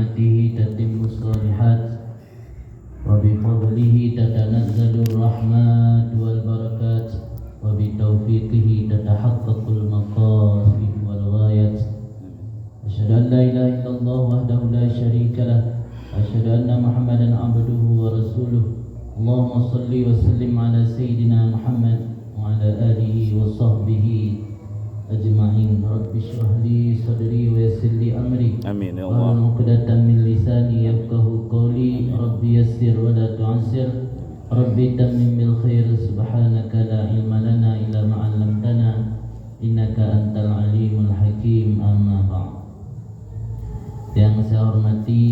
برحمته تتم الصالحات وبفضله تتنزل الرحمات والبركات وبتوفيقه تتحقق المقاصد والغايات. أشهد أن لا إله إلا الله وحده لا شريك له أشهد أن محمدا عبده ورسوله. اللهم صل وسلم على سيدنا محمد وعلى آله وصحبه أجمعين. رب اشرح لي صدري ويسر لي أمري آمين يا الله. واحلل عقدة من لساني يفقهوا قولي. رب يسر ولا تعسر رب تمم بالخير. سبحانك لا علم لنا إلا ما علمتنا إنك أنت العليم الحكيم. أما بعد. Yang saya hormati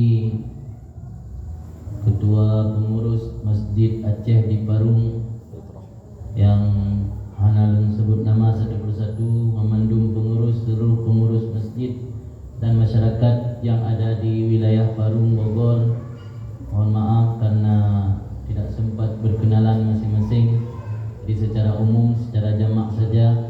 Ketua Pengurus Masjid Aceh di Parung yang Hanalun sebut nama satu persatu, memandum pengurus, seluruh pengurus masjid dan masyarakat yang ada di wilayah Parung, Bogor. Mohon maaf karena tidak sempat berkenalan masing-masing. Jadi secara umum, secara jamak saja,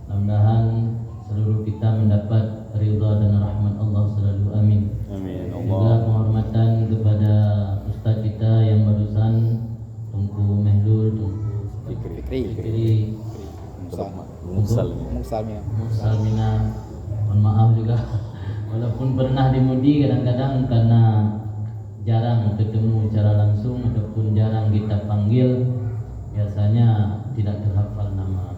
mudah-mudahan seluruh kita mendapat ridha dan rahmat Allah selalu. Amin. Amin Allah. Juga penghormatan kepada ustaz kita yang barusan, Tunku Mehlul, Tunku Fikri, Musalmina. Mohon maaf juga walaupun pernah dimudi, kadang-kadang karena jarang ketemu secara langsung ataupun jarang kita panggil, biasanya tidak terhafal nama.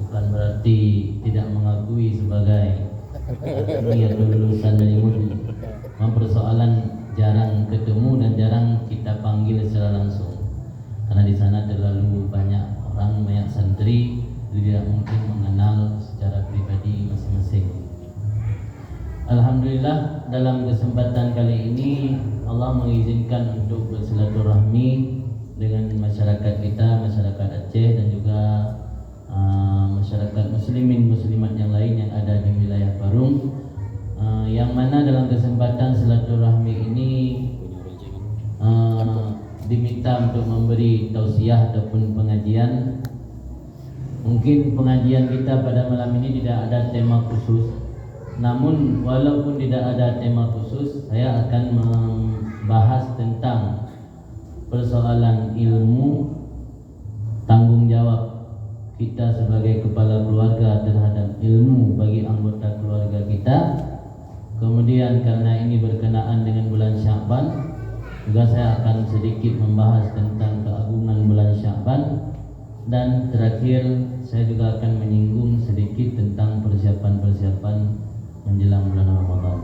Bukan berarti tidak mengakui sebagai ini atau lulusan dari mudi. Persoalan jarang ketemu dan jarang kita panggil secara langsung karena di sana terlalu banyak orang, banyak santri, tidak mungkin mengenal secara pribadi masing-masing. Alhamdulillah, dalam kesempatan kali ini Allah mengizinkan untuk bersilaturahmi dengan masyarakat kita, masyarakat Aceh dan juga masyarakat muslimin muslimat yang lain yang ada di wilayah Parung, yang mana dalam kesempatan silaturahmi ini diminta untuk memberi tausiah ataupun pengajian. Mungkin pengajian kita pada malam ini tidak ada tema khusus, namun walaupun tidak ada tema khusus, saya akan membahas tentang persoalan ilmu, tanggung jawab kita sebagai kepala keluarga terhadap ilmu bagi anggota keluarga kita. Kemudian karena ini berkenaan dengan bulan Sya'ban, juga saya akan sedikit membahas tentang keagungan bulan Sya'ban. Dan terakhir saya juga akan menyinggung sedikit tentang persiapan-persiapan menjelang bulan Ramadan.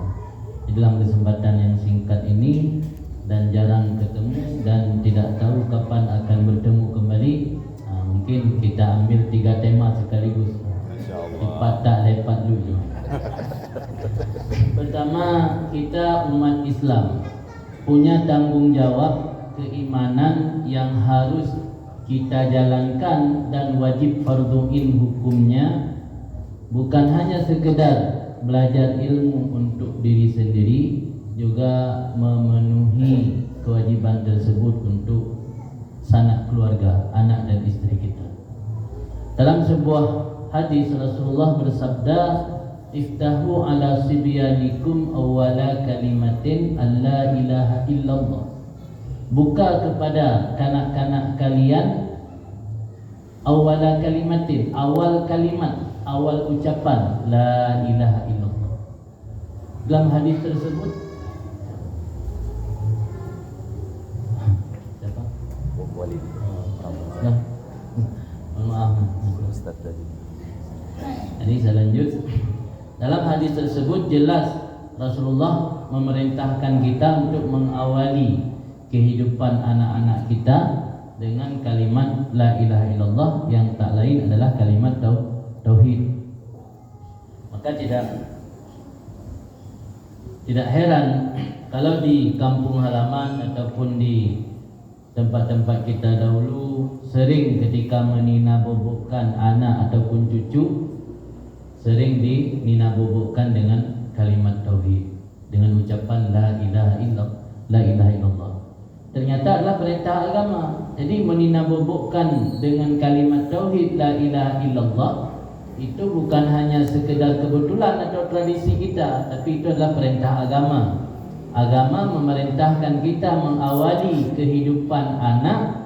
Di dalam kesempatan yang singkat ini dan jarang ketemu dan tidak tahu kapan akan bertemu kembali, mungkin kita ambil 3 tema sekaligus. Cepat tak lepat dulu. Pertama, kita umat Islam punya tanggung jawab keimanan yang harus kita jalankan dan wajib fardhu'in hukumnya, bukan hanya sekedar belajar ilmu untuk diri sendiri, juga memenuhi kewajiban tersebut untuk sanak keluarga, anak dan istri kita. Dalam sebuah hadis Rasulullah bersabda, "Iftahu ala sibyanikum awwala kalimatin alla ilaha illallah." Buka kepada kanak-kanak kalian awwala kalimatin, awal kalimat, awal ucapan la ilaha illallah. Dalam hadis tersebut siapa? Walid. Nah, maaf Ustaz tadi. Jadi saya lanjut. Dalam hadis tersebut jelas Rasulullah memerintahkan kita untuk mengawali kehidupan anak-anak kita dengan kalimat la ilaha illallah, yang tak lain adalah kalimat tauhid. Maka tidak heran kalau di kampung halaman ataupun di tempat-tempat kita dahulu sering ketika meninabobokkan anak ataupun cucu, sering dininabobokkan dengan kalimat tauhid, dengan ucapan la ilaha illallah. Ternyata adalah perintah agama. Jadi meninabobokkan dengan kalimat tauhid la ilaha illallah itu bukan hanya sekedar kebetulan atau tradisi kita, tapi itu adalah perintah agama. Agama memerintahkan kita mengawali kehidupan anak.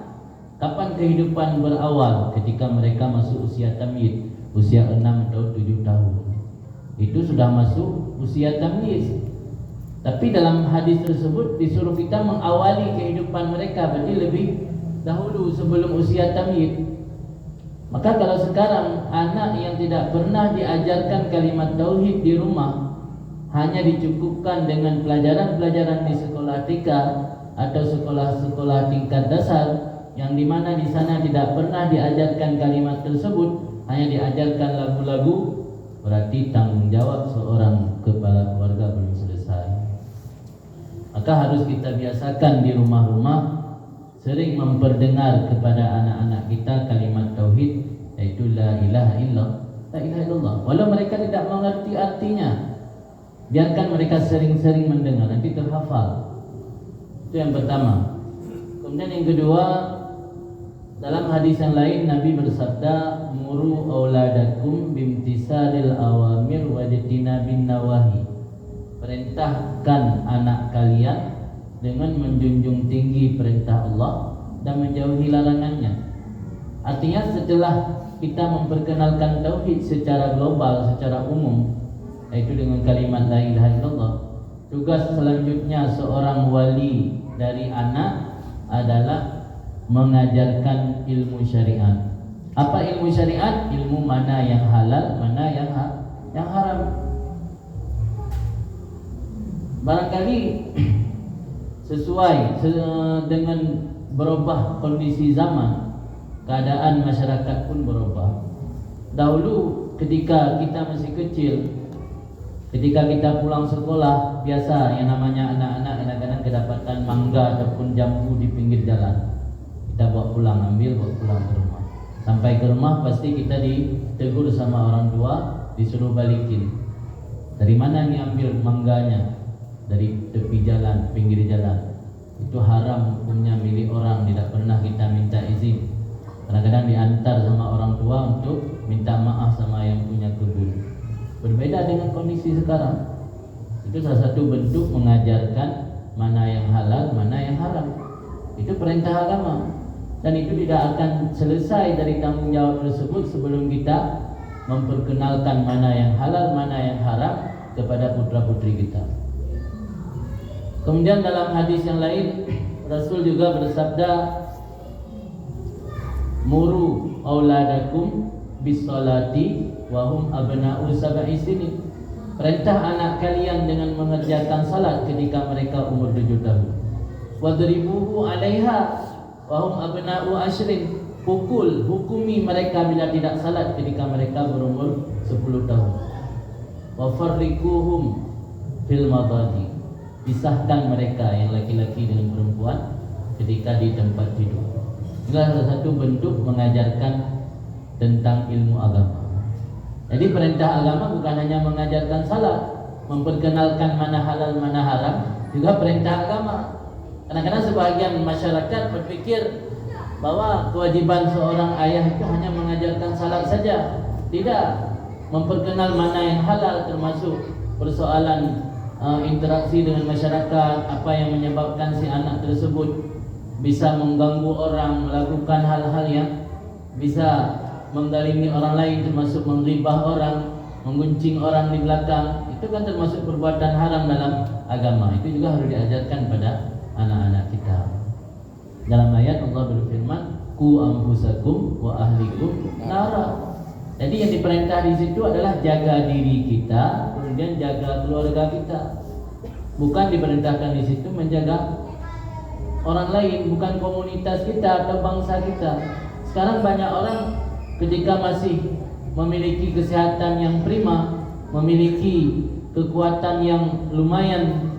Kapan kehidupan berawal? Ketika mereka masuk usia tamyiz, usia 6 atau 7 tahun. Itu sudah masuk usia tamyiz. Tapi dalam hadis tersebut disuruh kita mengawali kehidupan mereka, berarti lebih dahulu sebelum usia tamyiz. Maka kalau sekarang anak yang tidak pernah diajarkan kalimat tauhid di rumah, hanya dicukupkan dengan pelajaran-pelajaran di sekolah TK atau sekolah-sekolah tingkat dasar, yang dimana di sana tidak pernah diajarkan kalimat tersebut, hanya diajarkan lagu-lagu, berarti tanggung jawab seorang kepala keluarga belum selesai. Maka harus kita biasakan di rumah-rumah sering memperdengar kepada anak-anak kita kalimat tauhid, yaitu la ilaha illallah. Walau mereka tidak mengerti artinya, biarkan mereka sering-sering mendengar, nanti terhafal. Itu yang pertama. Kemudian yang kedua, dalam hadis yang lain Nabi bersabda, muru auladakum bimtisalil awamir wajtinabin nawahi. Perintahkan anak kalian dengan menjunjung tinggi perintah Allah dan menjauhi larangannya. Artinya setelah kita memperkenalkan tauhid secara global, secara umum, yaitu dengan kalimat la ilaha illallah, tugas selanjutnya seorang wali dari anak adalah mengajarkan ilmu syariat. Apa ilmu syariat? Ilmu mana yang halal, mana yang haram. Barangkali sesuai dengan berubah kondisi zaman, keadaan masyarakat pun berubah. Dahulu ketika kita masih kecil, ketika kita pulang sekolah, biasa yang namanya anak-anak kadang-kadang kedapatan mangga ataupun jambu di pinggir jalan. Kita bawa pulang, bawa pulang ke rumah. Sampai ke rumah pasti kita ditegur sama orang tua, disuruh balikin. Dari mana nih ambil mangganya? Dari tepi jalan, pinggir jalan. Itu haram hukumnya, milik orang, tidak pernah kita minta izin. Kadang-kadang diantar sama orang tua untuk minta maaf sama yang punya kebun. Berbeda dengan kondisi sekarang. Itu salah satu bentuk mengajarkan mana yang halal, mana yang haram. Itu perintah agama. Dan itu tidak akan selesai dari tanggung jawab tersebut sebelum kita memperkenalkan mana yang halal, mana yang haram kepada putra-putri kita. Kemudian dalam hadis yang lain Rasul juga bersabda, muru auladakum bisolati wahum abna'u sab'i sinin. Perintah anak kalian dengan mengerjakan salat ketika mereka umur 7 tahun. Wadribuhu 'alaiha wahum abna'u ashrin. Hukumi mereka bila tidak salat ketika mereka berumur 10 tahun. Wa farriquhum fil madaji. Pisahkan mereka yang laki-laki dengan perempuan ketika di tempat tidur. Ini salah satu bentuk mengajarkan tentang ilmu agama. Jadi perintah agama bukan hanya mengajarkan salat, memperkenalkan mana halal mana haram, juga perintah agama. Kadang-kadang sebagian masyarakat berpikir bahwa kewajiban seorang ayah itu hanya mengajarkan salat saja. Tidak, memperkenal mana yang halal termasuk persoalan interaksi dengan masyarakat, apa yang menyebabkan si anak tersebut bisa mengganggu orang, melakukan hal-hal yang bisa menzalimi orang lain, termasuk menghibah orang, mengguncing orang di belakang. Itu kan termasuk perbuatan haram dalam agama. Itu juga harus diajarkan pada anak-anak kita. Dalam ayat Allah berfirman, ku anfusakum wa ahlikum nara. Jadi yang diperintah di situ adalah jaga diri kita, kemudian jaga keluarga kita. Bukan diperintahkan di situ menjaga orang lain, bukan komunitas kita atau bangsa kita. Sekarang banyak orang ketika masih memiliki kesehatan yang prima, memiliki kekuatan yang lumayan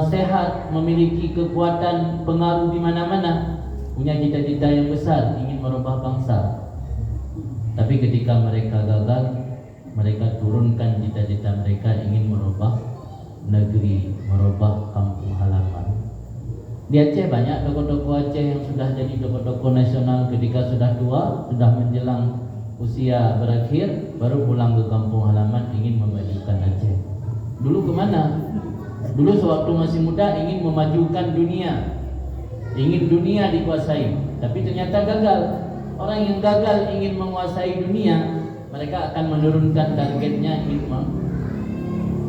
sehat, memiliki kekuatan pengaruh di mana-mana, punya cita-cita yang besar, ingin merubah bangsa. Tapi ketika mereka gagal, mereka turunkan cita-cita mereka ingin merubah negeri, merubah kampung halaman. Di Aceh banyak tokoh-tokoh Aceh yang sudah jadi tokoh-tokoh nasional ketika sudah tua, sudah menjelang usia berakhir baru pulang ke kampung halaman ingin memajukan Aceh. Dulu kemana? Dulu sewaktu masih muda ingin memajukan dunia, ingin dunia dikuasai, tapi ternyata gagal. Orang yang gagal ingin menguasai dunia, mereka akan menurunkan targetnya,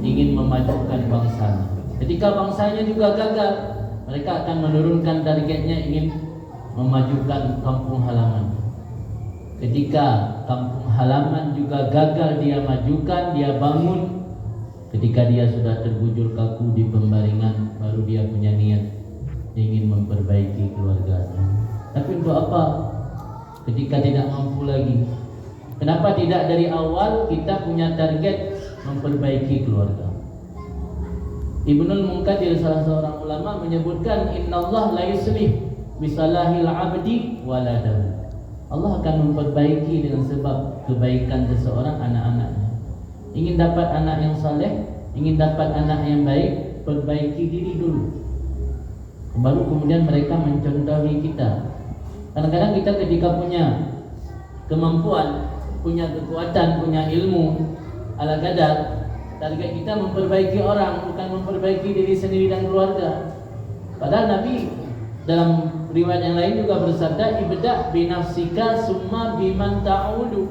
ingin memajukan bangsa. Ketika bangsanya juga gagal, mereka akan menurunkan targetnya, ingin memajukan kampung halaman. Ketika kampung halaman juga gagal dia majukan, dia bangun, ketika dia sudah terbujur kaku di pembaringan, baru dia punya niat ingin memperbaiki keluarganya. Tapi untuk apa? Ketika tidak mampu lagi. Kenapa tidak dari awal kita punya target memperbaiki keluarga? Ibnul Munkadir, salah seorang ulama, menyebutkan innallah la yuslih bisalahil abdi waladahu. Allah akan memperbaiki dengan sebab kebaikan seseorang anak-anaknya. Ingin dapat anak yang saleh, ingin dapat anak yang baik, perbaiki diri dulu. Baru kemudian mereka mencontohi kita. Kadang-kadang kita ketika punya kemampuan, punya kekuatan, punya ilmu, ala kadar, target kita memperbaiki orang, bukan memperbaiki diri sendiri dan keluarga. Padahal Nabi dalam riwayat yang lain juga bersabda, ibda' binafsika summa biman ta'udu.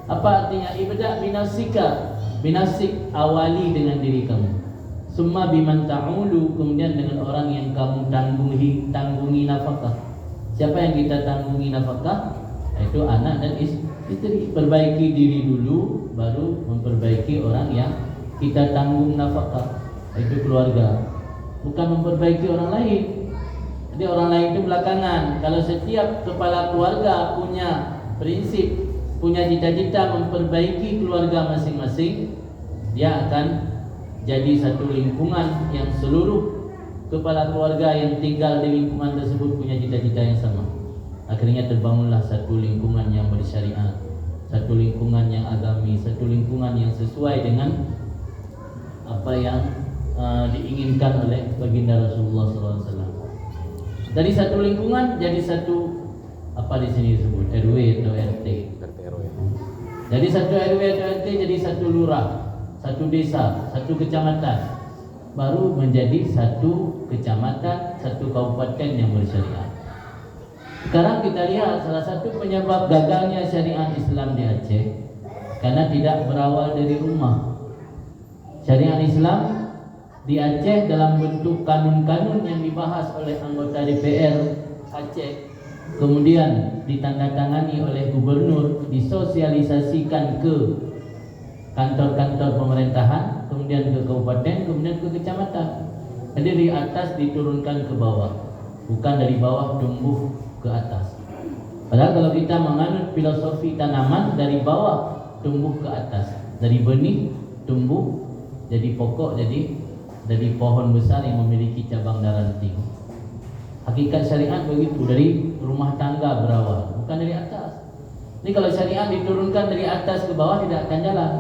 Apa artinya ibda' binafsika? Binafsik, awali dengan diri kamu. Summa biman ta'udu, kemudian dengan orang yang kamu tanggungi nafkah. Siapa yang kita tanggungi nafkah? Itu anak dan istri. Perbaiki diri dulu, baru memperbaiki orang yang kita tanggung nafkah, itu keluarga. Bukan memperbaiki orang lain. Jadi orang lain itu belakangan. Kalau setiap kepala keluarga punya prinsip, punya cita-cita memperbaiki keluarga masing-masing, dia akan jadi satu lingkungan yang seluruh kepala keluarga yang tinggal di lingkungan tersebut punya cita-cita yang sama. Akhirnya terbangunlah satu lingkungan yang bersyariat, satu lingkungan yang agami, satu lingkungan yang sesuai dengan apa yang diinginkan oleh baginda Rasulullah SAW. Dari satu lingkungan jadi satu, apa di sini disebut, RW atau RT. Jadi satu RW atau RT jadi satu lurah, satu desa, satu kecamatan, baru menjadi satu kecamatan, satu kabupaten yang bersyariat. Sekarang kita lihat salah satu penyebab gagalnya syariat Islam di Aceh karena tidak berawal dari rumah. Syariat Islam di Aceh dalam bentuk kanun-kanun yang dibahas oleh anggota DPR Aceh, kemudian ditandatangani oleh gubernur, disosialisasikan ke kantor-kantor pemerintahan, kemudian ke kabupaten, kemudian ke kecamatan. Jadi dari atas diturunkan ke bawah, bukan dari bawah tumbuh ke atas. Padahal kalau kita menganut filosofi tanaman, dari bawah tumbuh ke atas, dari benih tumbuh jadi pokok, jadi pohon besar yang memiliki cabang dan ranting. Hakikat syariat begitu, dari rumah tangga berawal, bukan dari atas. Jadi kalau syariat diturunkan dari atas ke bawah tidak akan jalan.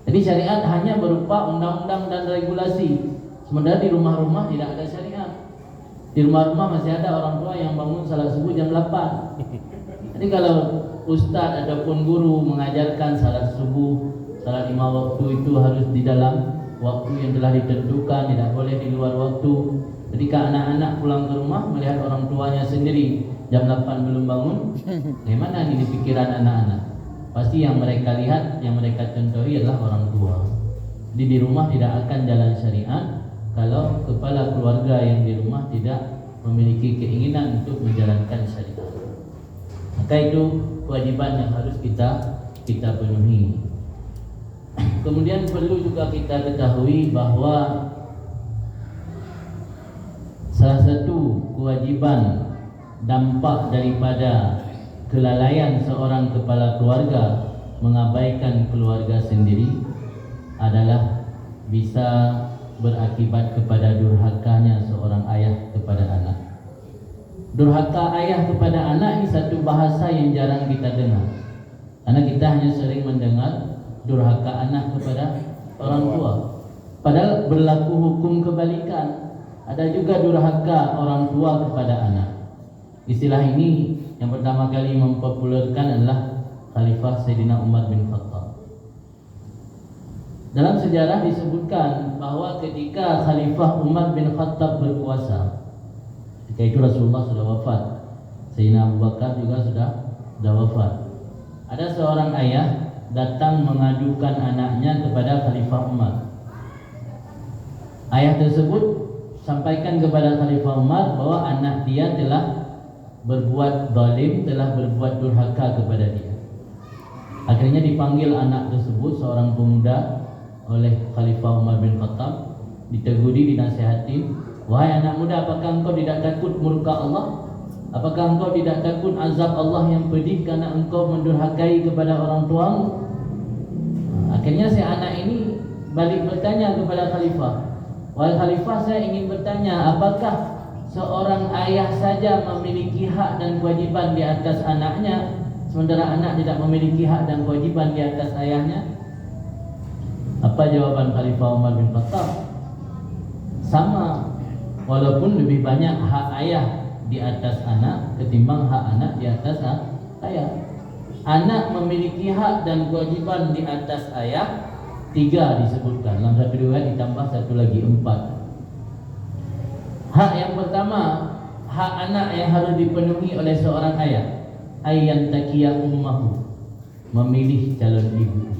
Jadi syariat hanya berupa undang-undang dan regulasi. Sementara di rumah-rumah tidak ada syariat. Di rumah-rumah masih ada orang tua yang bangun salat subuh jam 8. Jadi kalau ustaz ataupun guru mengajarkan salat subuh, salat 5 waktu itu harus di dalam waktu yang telah ditentukan, tidak boleh di luar waktu. Ketika anak-anak pulang ke rumah melihat orang tuanya sendiri jam 8 belum bangun, bagaimana ini pikiran anak-anak? Pasti yang mereka lihat, yang mereka contohi adalah orang tua. Jadi di rumah tidak akan jalan syariat kalau kepala keluarga yang di rumah tidak memiliki keinginan untuk menjalankan syariat. Maka itu kewajiban yang harus kita penuhi. Kemudian perlu juga kita ketahui bahwa salah satu kewajiban dampak daripada kelalaian seorang kepala keluarga mengabaikan keluarga sendiri adalah bisa berakibat kepada durhakanya seorang ayah kepada anak. Durhaka ayah kepada anak ini satu bahasa yang jarang kita dengar, karena kita hanya sering mendengar durhaka anak kepada orang tua. Padahal berlaku hukum kebalikan. Ada juga durhaka orang tua kepada anak. Istilah ini yang pertama kali mempopulerkan adalah Khalifah Sayyidina Umar bin Khattab. Dalam sejarah disebutkan bahwa ketika Khalifah Umar bin Khattab berkuasa, ketika itu Rasulullah sudah wafat, Sayyidina Abu Bakar juga sudah wafat. Ada seorang ayah datang mengadukan anaknya kepada Khalifah Umar. Ayah tersebut sampaikan kepada Khalifah Umar bahwa anak dia telah berbuat zalim, telah berbuat durhaka kepada dia. Akhirnya dipanggil anak tersebut, seorang pemuda, oleh Khalifah Umar bin Khattab, diteguri, dinasihati, wahai anak muda, apakah engkau tidak takut murka Allah? Apakah engkau tidak takut azab Allah yang pedih karena engkau mendurhakai kepada orang tuamu? Akhirnya si anak ini balik bertanya kepada Khalifah, wahai Khalifah, saya ingin bertanya, apakah seorang ayah saja memiliki hak dan kewajiban di atas anaknya, sementara anak tidak memiliki hak dan kewajiban di atas ayahnya? Apa jawaban Khalifah Umar bin Khattab? Sama, walaupun lebih banyak hak ayah di atas anak ketimbang hak anak di atas ayah. Anak memiliki hak dan kewajiban di atas ayah 3 disebutkan. Dalam satu riwayat ditambah satu lagi 4. Hak yang pertama, hak anak yang harus dipenuhi oleh seorang ayah, ayyan taqiya ummahu, memilih calon ibu.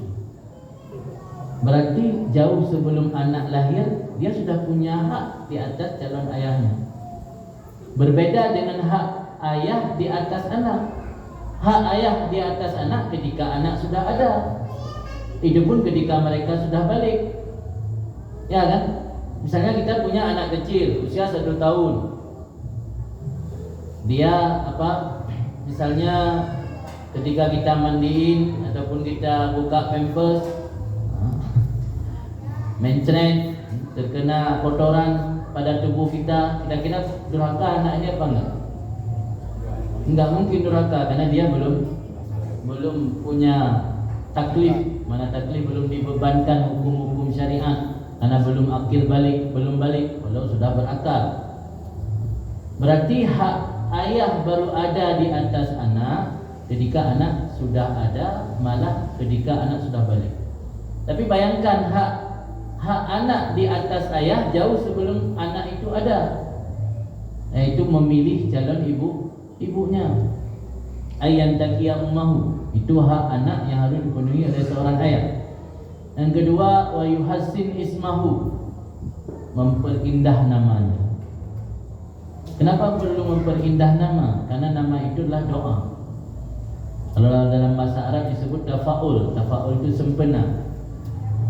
Berarti jauh sebelum anak lahir, dia sudah punya hak di atas calon ayahnya. Berbeda dengan hak ayah di atas anak. Hak ayah di atas anak ketika anak sudah ada. Itu pun ketika mereka sudah balik. Ya kan? Misalnya kita punya anak kecil usia 1 tahun. Dia misalnya ketika kita mandiin ataupun kita buka pampers, mencret, terkena kotoran pada tubuh kita, kira-kira durhaka anak ini apa enggak? Enggak mungkin durhaka, karena dia belum punya taklif. Mana taklif belum dibebankan hukum-hukum syariat, karena belum akil balik, belum balik, walau sudah berakal. Berarti hak ayah baru ada di atas anak ketika anak sudah ada, malah ketika anak sudah balik. Tapi bayangkan hak anak di atas ayah jauh sebelum anak itu ada, yaitu memilih calon ibunya. Ayyan taqiya ummahu, itu hak anak yang harus dipenuhi oleh seorang ayah. Yang kedua, wa yuhassin ismahu, memperindah namanya. Kenapa perlu memperindah nama? Karena nama itu adalah doa. Kalau dalam bahasa Arab disebut tafa'ul. Tafa'ul itu sempena.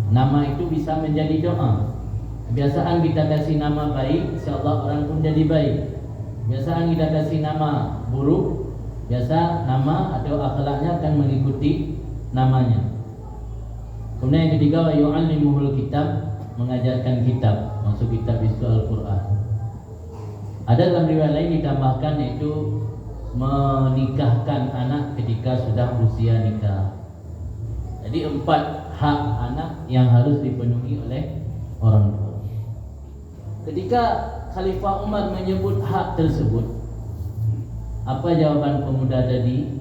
Nama itu bisa menjadi doa. Kebiasaan kita kasih nama baik, insyaallah orang pun jadi baik. Kebiasaan kita kasih nama buruk, biasa nama atau akhlaknya akan mengikuti namanya. Kemudian yang ketiga, wa yu'allimuhul kitab, mengajarkan kitab, maksud kitab itu Al-Quran. Ada dalam riwayat lain ditambahkan, yaitu menikahkan anak ketika sudah usia nikah. Jadi 4 hak anak yang harus dipenuhi oleh orang tua. Ketika Khalifah Umar menyebut hak tersebut, apa jawaban pemuda tadi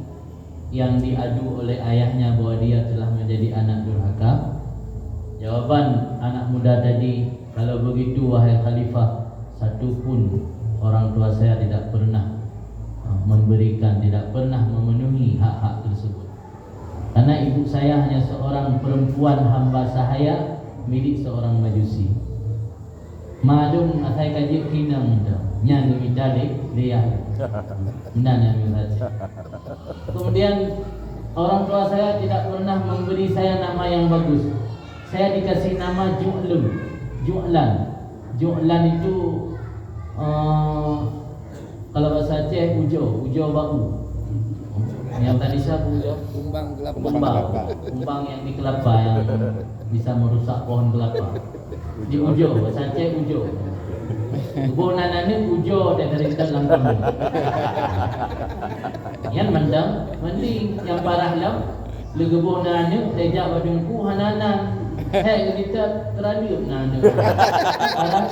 yang diadu oleh ayahnya bahwa dia telah menjadi anak durhaka? Jawaban anak muda tadi, kalau begitu wahai Khalifah, satu pun orang tua saya tidak pernah memberikan, tidak pernah memenuhi hak-hak tersebut. Karena ibu saya hanya seorang perempuan hamba sahaya milik seorang majusi. Madung saya kaji kinam dah, nyang mitale dia, menanya miraj. Kemudian orang tua saya tidak pernah memberi saya nama yang bagus. Saya dikasih nama Ju'lan itu kalau bahasa Aceh ujo bau. Yang tadi saya kumbang yang di kelapa, yang bisa merusak pohon kelapa. Di ujo, bahasa Aceh ujo. Bonanane ujo dari dalam kebun. Yang mending yang parah lam legebonane tejak badungku hananan. Kita terlalu nana. Parah.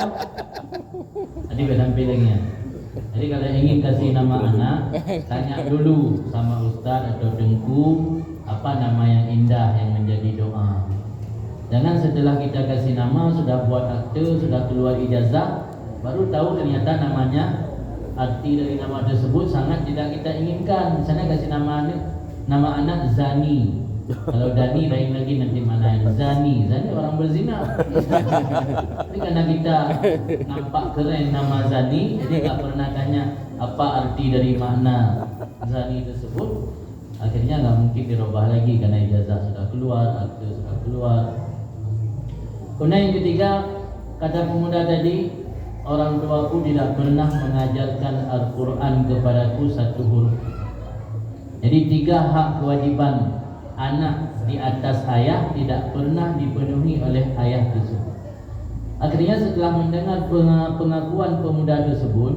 Adik berdampingnya. Jadi kalau ingin kasih nama anak, tanya dulu sama ustaz atau dengku apa nama yang indah yang menjadi doa. Jangan setelah kita kasih nama, sudah buat akte, sudah keluar ijazah, baru tahu ternyata namanya, arti dari nama tersebut sangat tidak kita inginkan. Misalnya kasih nama anak Zani. Kalau Dani lain lagi nanti mana Zani orang berzina. Jadi karena kita nampak keren nama Zani, jadi tak pernah tanya apa arti dari makna Zani tersebut. Akhirnya nggak mungkin dirubah lagi karena ijazah sudah keluar, akte sudah keluar. Kemudian yang ketiga, kata pemuda tadi, orang tuaku tidak pernah mengajarkan Al-Quran kepadaku satu huruf. Jadi 3 hak kewajiban anak di atas ayah tidak pernah dipenuhi oleh ayah tersebut. Akhirnya setelah mendengar pengakuan pemuda tersebut,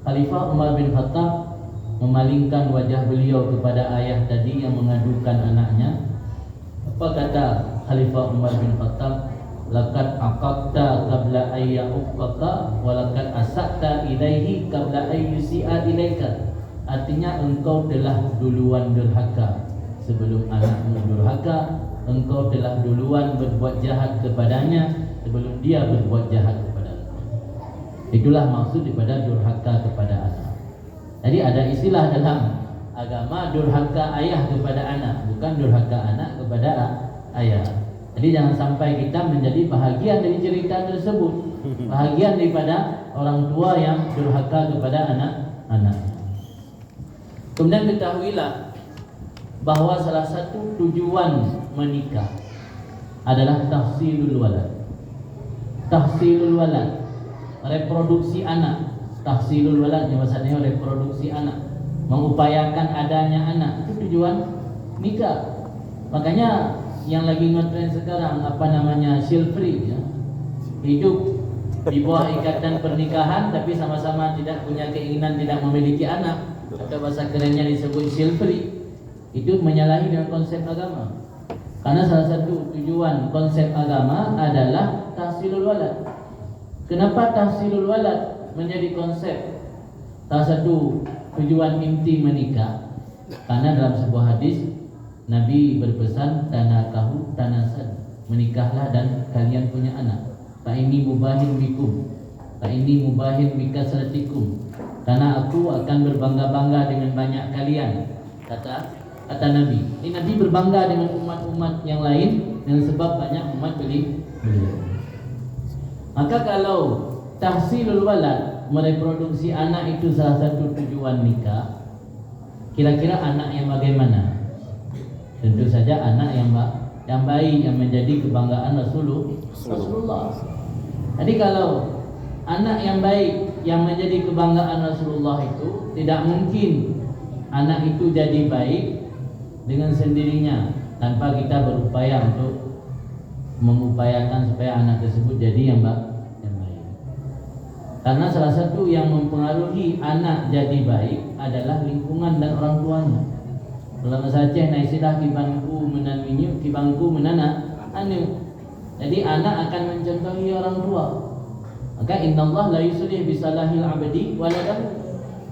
Khalifah Umar bin Khattab memalingkan wajah beliau kepada ayah tadi yang mengadukan anaknya. Apa kata Khalifah Umar bin Khattab? Laqad aqaqta qabla ayyuqqa wa laqad asaqta ilaihi qabla ayyusi'a ilaika. Artinya engkau telah duluan durhaka sebelum anakmu durhaka, engkau telah duluan berbuat jahat kepadanya sebelum dia berbuat jahat kepada engkau. Itulah maksud daripada durhaka kepada anak. Jadi ada istilah dalam agama durhaka ayah kepada anak, bukan durhaka anak kepada ayah. Jadi jangan sampai kita menjadi bahagian dari cerita tersebut, bahagian daripada orang tua yang durhaka kepada anak-anak. Kemudian ketahuilah bahwa salah satu tujuan menikah adalah tahsilul walad. Tahsilul walad, reproduksi anak. Tahsilul walad yang maksudnya reproduksi anak, mengupayakan adanya anak, itu tujuan nikah. Makanya yang lagi ngetren sekarang apa namanya child free ya. Hidup di bawah ikatan pernikahan tapi sama-sama tidak punya keinginan tidak memiliki anak, atau bahasa kerennya disebut child free. Itu menyalahi dengan konsep agama. Karena salah satu tujuan konsep agama adalah tahsilul walad. Kenapa tahsilul walad menjadi konsep salah satu tujuan inti menikah? Karena dalam sebuah hadis Nabi berpesan tanakahu tanasad, menikahlah dan kalian punya anak. Fa ini mubahin bikum, fa ini mubahin bikasratikum, karena aku akan berbangga-bangga dengan banyak kalian. Kata Nabi. Ini Nabi berbangga dengan umat-umat yang lain dengan sebab banyak umat beliau. Maka kalau tahsilul walad, mereproduksi anak itu salah satu tujuan nikah, kira-kira anak yang bagaimana? Tentu saja anak yang baik, yang menjadi kebanggaan Rasulullah. Jadi kalau anak yang baik yang menjadi kebanggaan Rasulullah itu, tidak mungkin anak itu jadi baik dengan sendirinya tanpa kita berupaya untuk mengupayakan supaya anak tersebut jadi yang baik. Karena salah satu yang mempengaruhi anak jadi baik adalah lingkungan dan orang tuanya. Ulama saja naik silah kibangku menanwinya, kibangku menana anu. Jadi anak akan mencontohi orang tua. Maka innallaha la yuslih bisalahil abdi waladahu.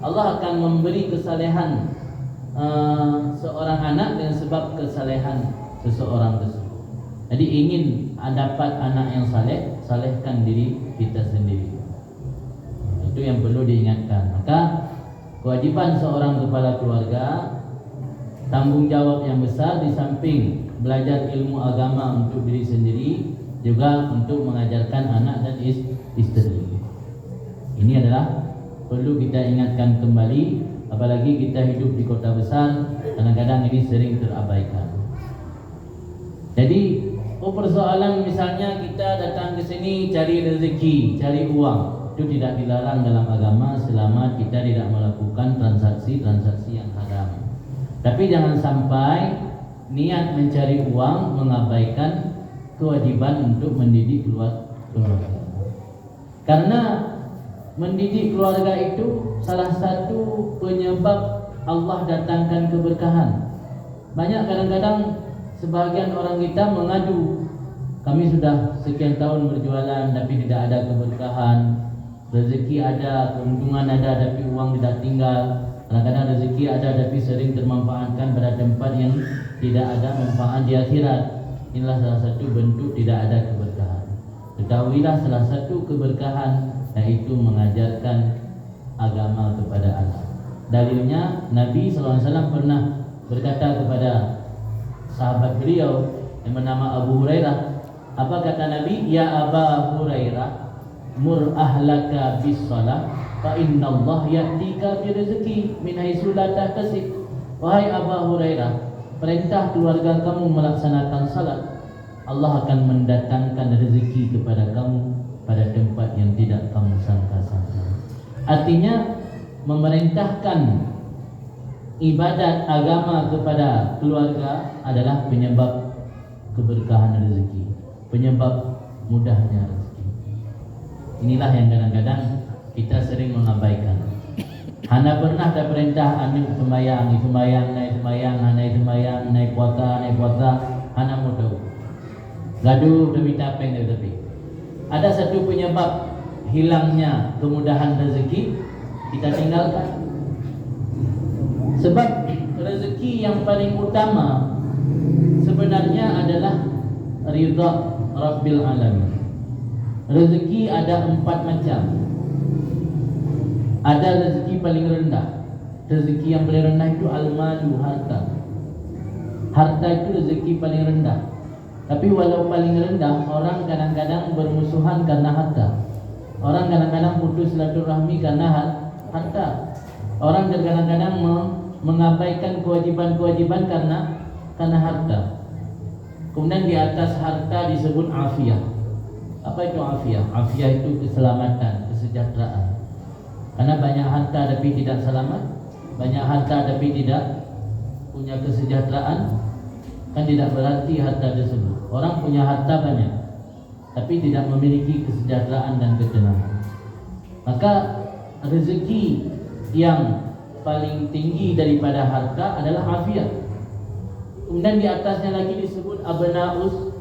Allah akan memberi kesalehan seorang anak dengan sebab kesalehan seseorang tersebut. Jadi ingin dapat anak yang saleh, salehkan diri kita sendiri. Itu yang perlu diingatkan. Maka kewajiban seorang kepala keluarga, tanggung jawab yang besar di samping belajar ilmu agama untuk diri sendiri, juga untuk mengajarkan anak dan istri. Ini adalah perlu kita ingatkan kembali. Apalagi kita hidup di kota besar, kadang-kadang ini sering terabaikan. Jadi, persoalan misalnya kita datang ke sini cari rezeki, cari uang, itu tidak dilarang dalam agama selama kita tidak melakukan transaksi-transaksi yang haram. Tapi jangan sampai niat mencari uang mengabaikan kewajiban untuk mendidik keluarga. Karena mendidik keluarga itu salah satu penyebab Allah datangkan keberkahan. Banyak kadang-kadang sebahagian orang kita mengadu, kami sudah sekian tahun berjualan tapi tidak ada keberkahan. Rezeki ada, keuntungan ada tapi uang tidak tinggal. Kadang-kadang rezeki ada tapi sering termanfaatkan pada tempat yang tidak ada manfaat di akhirat. Inilah salah satu bentuk tidak ada keberkahan. Ketahuilah salah satu keberkahan yaitu mengajarkan agama kepada anak. Dalilnya Nabi SAW pernah berkata kepada sahabat beliau yang bernama Abu Hurairah. Apa kata Nabi? Ya Aba Hurairah, mur ahlaka bis salah fa inna Allah ya'tika bi rizqi min haitsu la tahtasib. Wahai Abu Hurairah, perintah keluarga kamu melaksanakan salat, Allah akan mendatangkan rezeki kepada kamu pada tempat yang tidak kamu sangka-sangka. Artinya memerintahkan ibadat agama kepada keluarga adalah penyebab keberkahan rezeki, penyebab mudahnya rezeki. Inilah yang kadang-kadang kita sering mengabaikan. Hana pernah ada perintah anu sembahyang, naik sembahyang, naik puasa, hana mau tahu. Gaduh demi tapeng tapi ada satu penyebab hilangnya kemudahan rezeki, kita tinggalkan. Sebab rezeki yang paling utama sebenarnya adalah ridha Rabbil Alamin. Rezeki ada 4 macam. Ada rezeki paling rendah. Rezeki yang paling rendah itu al-malu, harta. Harta itu rezeki paling rendah. Tapi walau paling rendah, orang kadang-kadang bermusuhan karena harta. Orang kadang-kadang putus silaturahmi karena harta. Orang kadang-kadang mengabaikan kewajiban-kewajiban karena harta. Kemudian di atas harta disebut afiah. Apa itu afiah? Afiah itu keselamatan, kesejahteraan. Karena banyak harta tapi tidak selamat, banyak harta tapi tidak punya kesejahteraan, kan tidak berarti harta tersebut. Orang punya harta banyak tapi tidak memiliki kesejahteraan dan ketenangan. Maka rezeki yang paling tinggi daripada harta adalah afiat. Kemudian di atasnya lagi disebut abnaus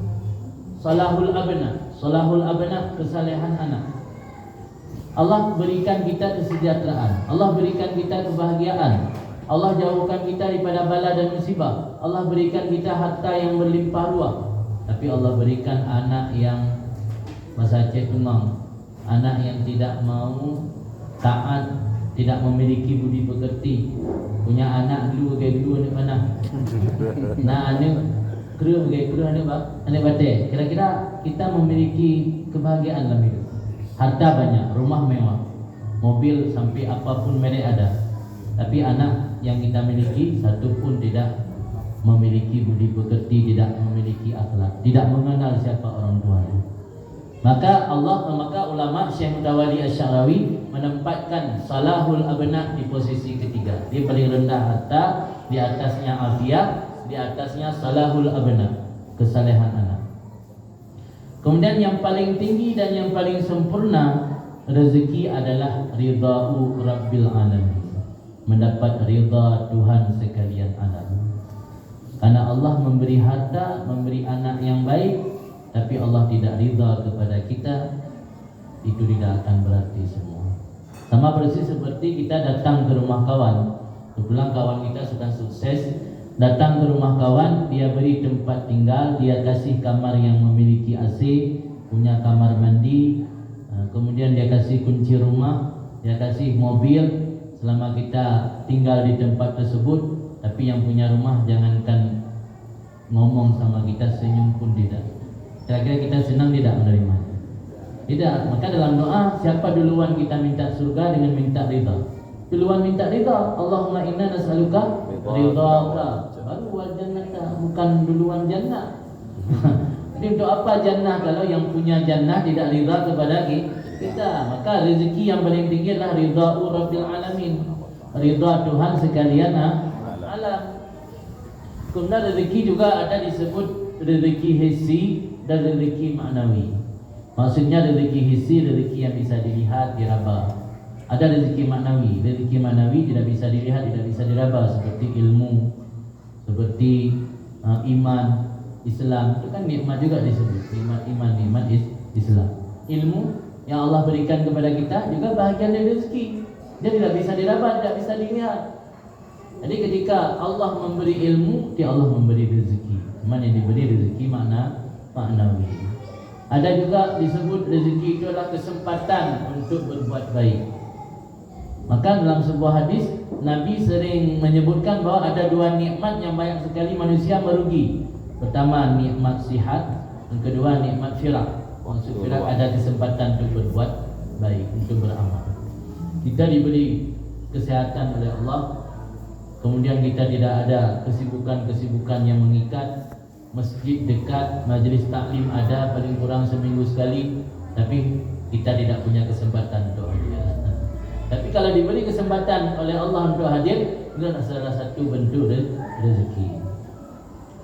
salahul abna, kesalehan anak. Allah berikan kita kesejahteraan, Allah berikan kita kebahagiaan, Allah jauhkan kita daripada bala dan musibah, Allah berikan kita harta yang berlimpah ruah. Tapi Allah berikan anak yang masa cekungang, anak yang tidak mau taat, tidak memiliki budi pekerti. Punya anak dulu kayak dulu ni mana? Nah, ane kru kayak kru ane bate. Kira-kira kita memiliki kebahagiaan dalam hidup. Harta banyak, rumah mewah, mobil sampai apapun merek ada. Tapi anak yang kita miliki satu pun tidak memiliki budi pekerti, tidak memiliki akhlak, tidak mengenal siapa orang tuanya. Maka ulama Syekh Mutawalli Asy-Sya'rawi menempatkan salahul abna di posisi ketiga. Dia paling rendah harta, di atasnya afiat, di atasnya salahul abna, kesalehan anak. Kemudian yang paling tinggi dan yang paling sempurna rezeki adalah ridha'u Rabbil Alamin, mendapat ridha Tuhan sekalian alam. Karena Allah memberi harta, memberi anak yang baik, tapi Allah tidak ridha kepada kita, itu tidak akan berarti semua. Sama persis seperti kita datang ke rumah kawan. Kebetulan kawan kita sudah sukses, datang ke rumah kawan, dia beri tempat tinggal, dia kasih kamar yang memiliki AC, punya kamar mandi, kemudian dia kasih kunci rumah, dia kasih mobil. Selama kita tinggal di tempat tersebut, tapi yang punya rumah jangankan ngomong sama kita, senyum pun tidak. Kira-kira kita senang tidak menerimanya? Tidak. Maka dalam doa, siapa duluan kita minta surga dengan minta ridha? Duluan minta ridha. Allahumma inna nas'aluka ridhaka, baru wal jannah, bukan duluan jannah. Jadi untuk apa jannah kalau yang punya jannah tidak ridha kepada kita? Maka rezeki yang paling tinggi adalah ridha'u Rabbil Alamin, ridha Tuhan sekalian alam. Kemudian rezeki juga ada disebut rezeki hissi dan rezeki maknawi. Maksudnya rezeki hissi, rezeki yang bisa dilihat, diraba. Ada rezeki maknawi tidak bisa dilihat, tidak bisa diraba, seperti ilmu, seperti iman, Islam. Itu kan nikmat juga disebut, nikmat iman, nikmat Islam. Ilmu yang Allah berikan kepada kita juga bahagian dari rezeki. Dia tidak bisa diraba, tidak bisa dilihat. Jadi ketika Allah memberi ilmu, dia Allah memberi rezeki. Mana yang diberi rezeki maknawi. Ada juga disebut rezeki itu adalah kesempatan untuk berbuat baik. Maka dalam sebuah hadis Nabi sering menyebutkan bahawa ada dua nikmat yang banyak sekali manusia merugi. Pertama nikmat sihat, yang kedua nikmat firak. Maksud firak ada kesempatan untuk berbuat baik, untuk beramal. Kita diberi kesehatan oleh Allah, kemudian kita tidak ada kesibukan-kesibukan yang mengikat. Masjid dekat, majlis taklim ada paling kurang seminggu sekali, tapi kita tidak punya kesempatan untuk hadir. Tapi kalau diberi kesempatan oleh Allah untuk hadir, itu adalah salah satu bentuk rezeki.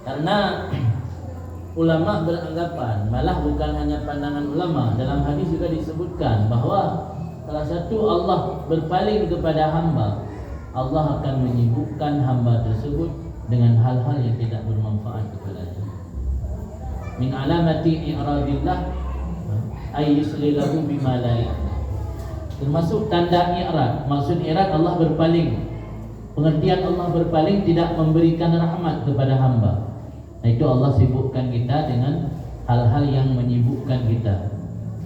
Karena ulama beranggapan, malah bukan hanya pandangan ulama, dalam hadis juga disebutkan bahawa salah satu Allah berpaling kepada hamba, Allah akan menyibukkan hamba tersebut dengan hal-hal yang tidak bermanfaat kepadanya. Min alamati i'radillah ay yuslilahu bima la ya'lam. Termasuk tanda i'rad. Maksud i'rad Allah berpaling. Pengertian Allah berpaling tidak memberikan rahmat kepada hamba. Itu Allah sibukkan kita dengan hal-hal yang menyibukkan kita.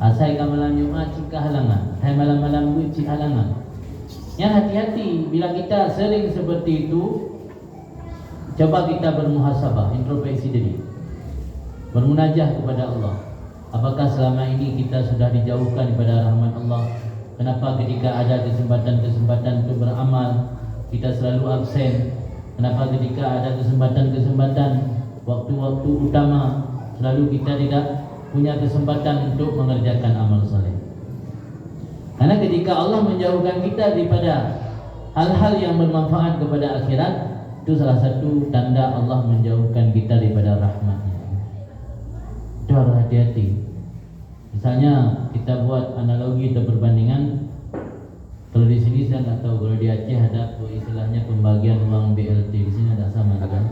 Asai ka malam Jumat cik halangan, hai malam-malam bu cik halangan. Ya, hati-hati bila kita sering seperti itu. Coba kita bermuhasabah, introspeksi diri, bermunajah kepada Allah. Apakah selama ini kita sudah dijauhkan daripada rahmat Allah? Kenapa ketika ada kesempatan-kesempatan untuk beramal kita selalu absen? Kenapa ketika ada kesempatan-kesempatan waktu-waktu utama selalu kita tidak punya kesempatan untuk mengerjakan amal saleh? Karena ketika Allah menjauhkan kita daripada hal-hal yang bermanfaat kepada akhirat, itu salah satu tanda Allah menjauhkan kita daripada rahmat-Nya. Itu harus hati-hati. Misalnya kita buat analogi atau perbandingan. Kalau di sini saya tak tahu, kalau di Aceh ada istilahnya pembagian uang BLT. Di sini ada sama kan?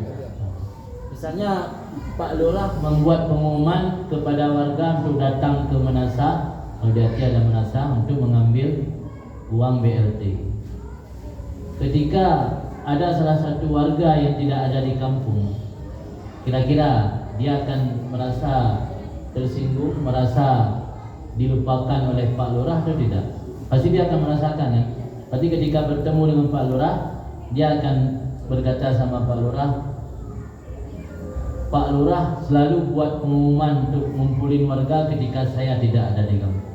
Misalnya Pak Lurah membuat pengumuman kepada warga untuk datang ke Menasa. Kalau di Aceh ada Menasa, untuk mengambil uang BLT. Ketika ada salah satu warga yang tidak ada di kampung, kira-kira dia akan merasa tersinggung, merasa dilupakan oleh Pak Lurah atau tidak? Pasti dia akan merasakan ya. Pasti ketika bertemu dengan Pak Lurah, dia akan berkata sama Pak Lurah, Pak Lurah selalu buat pengumuman untuk ngumpulin warga ketika saya tidak ada di kampung.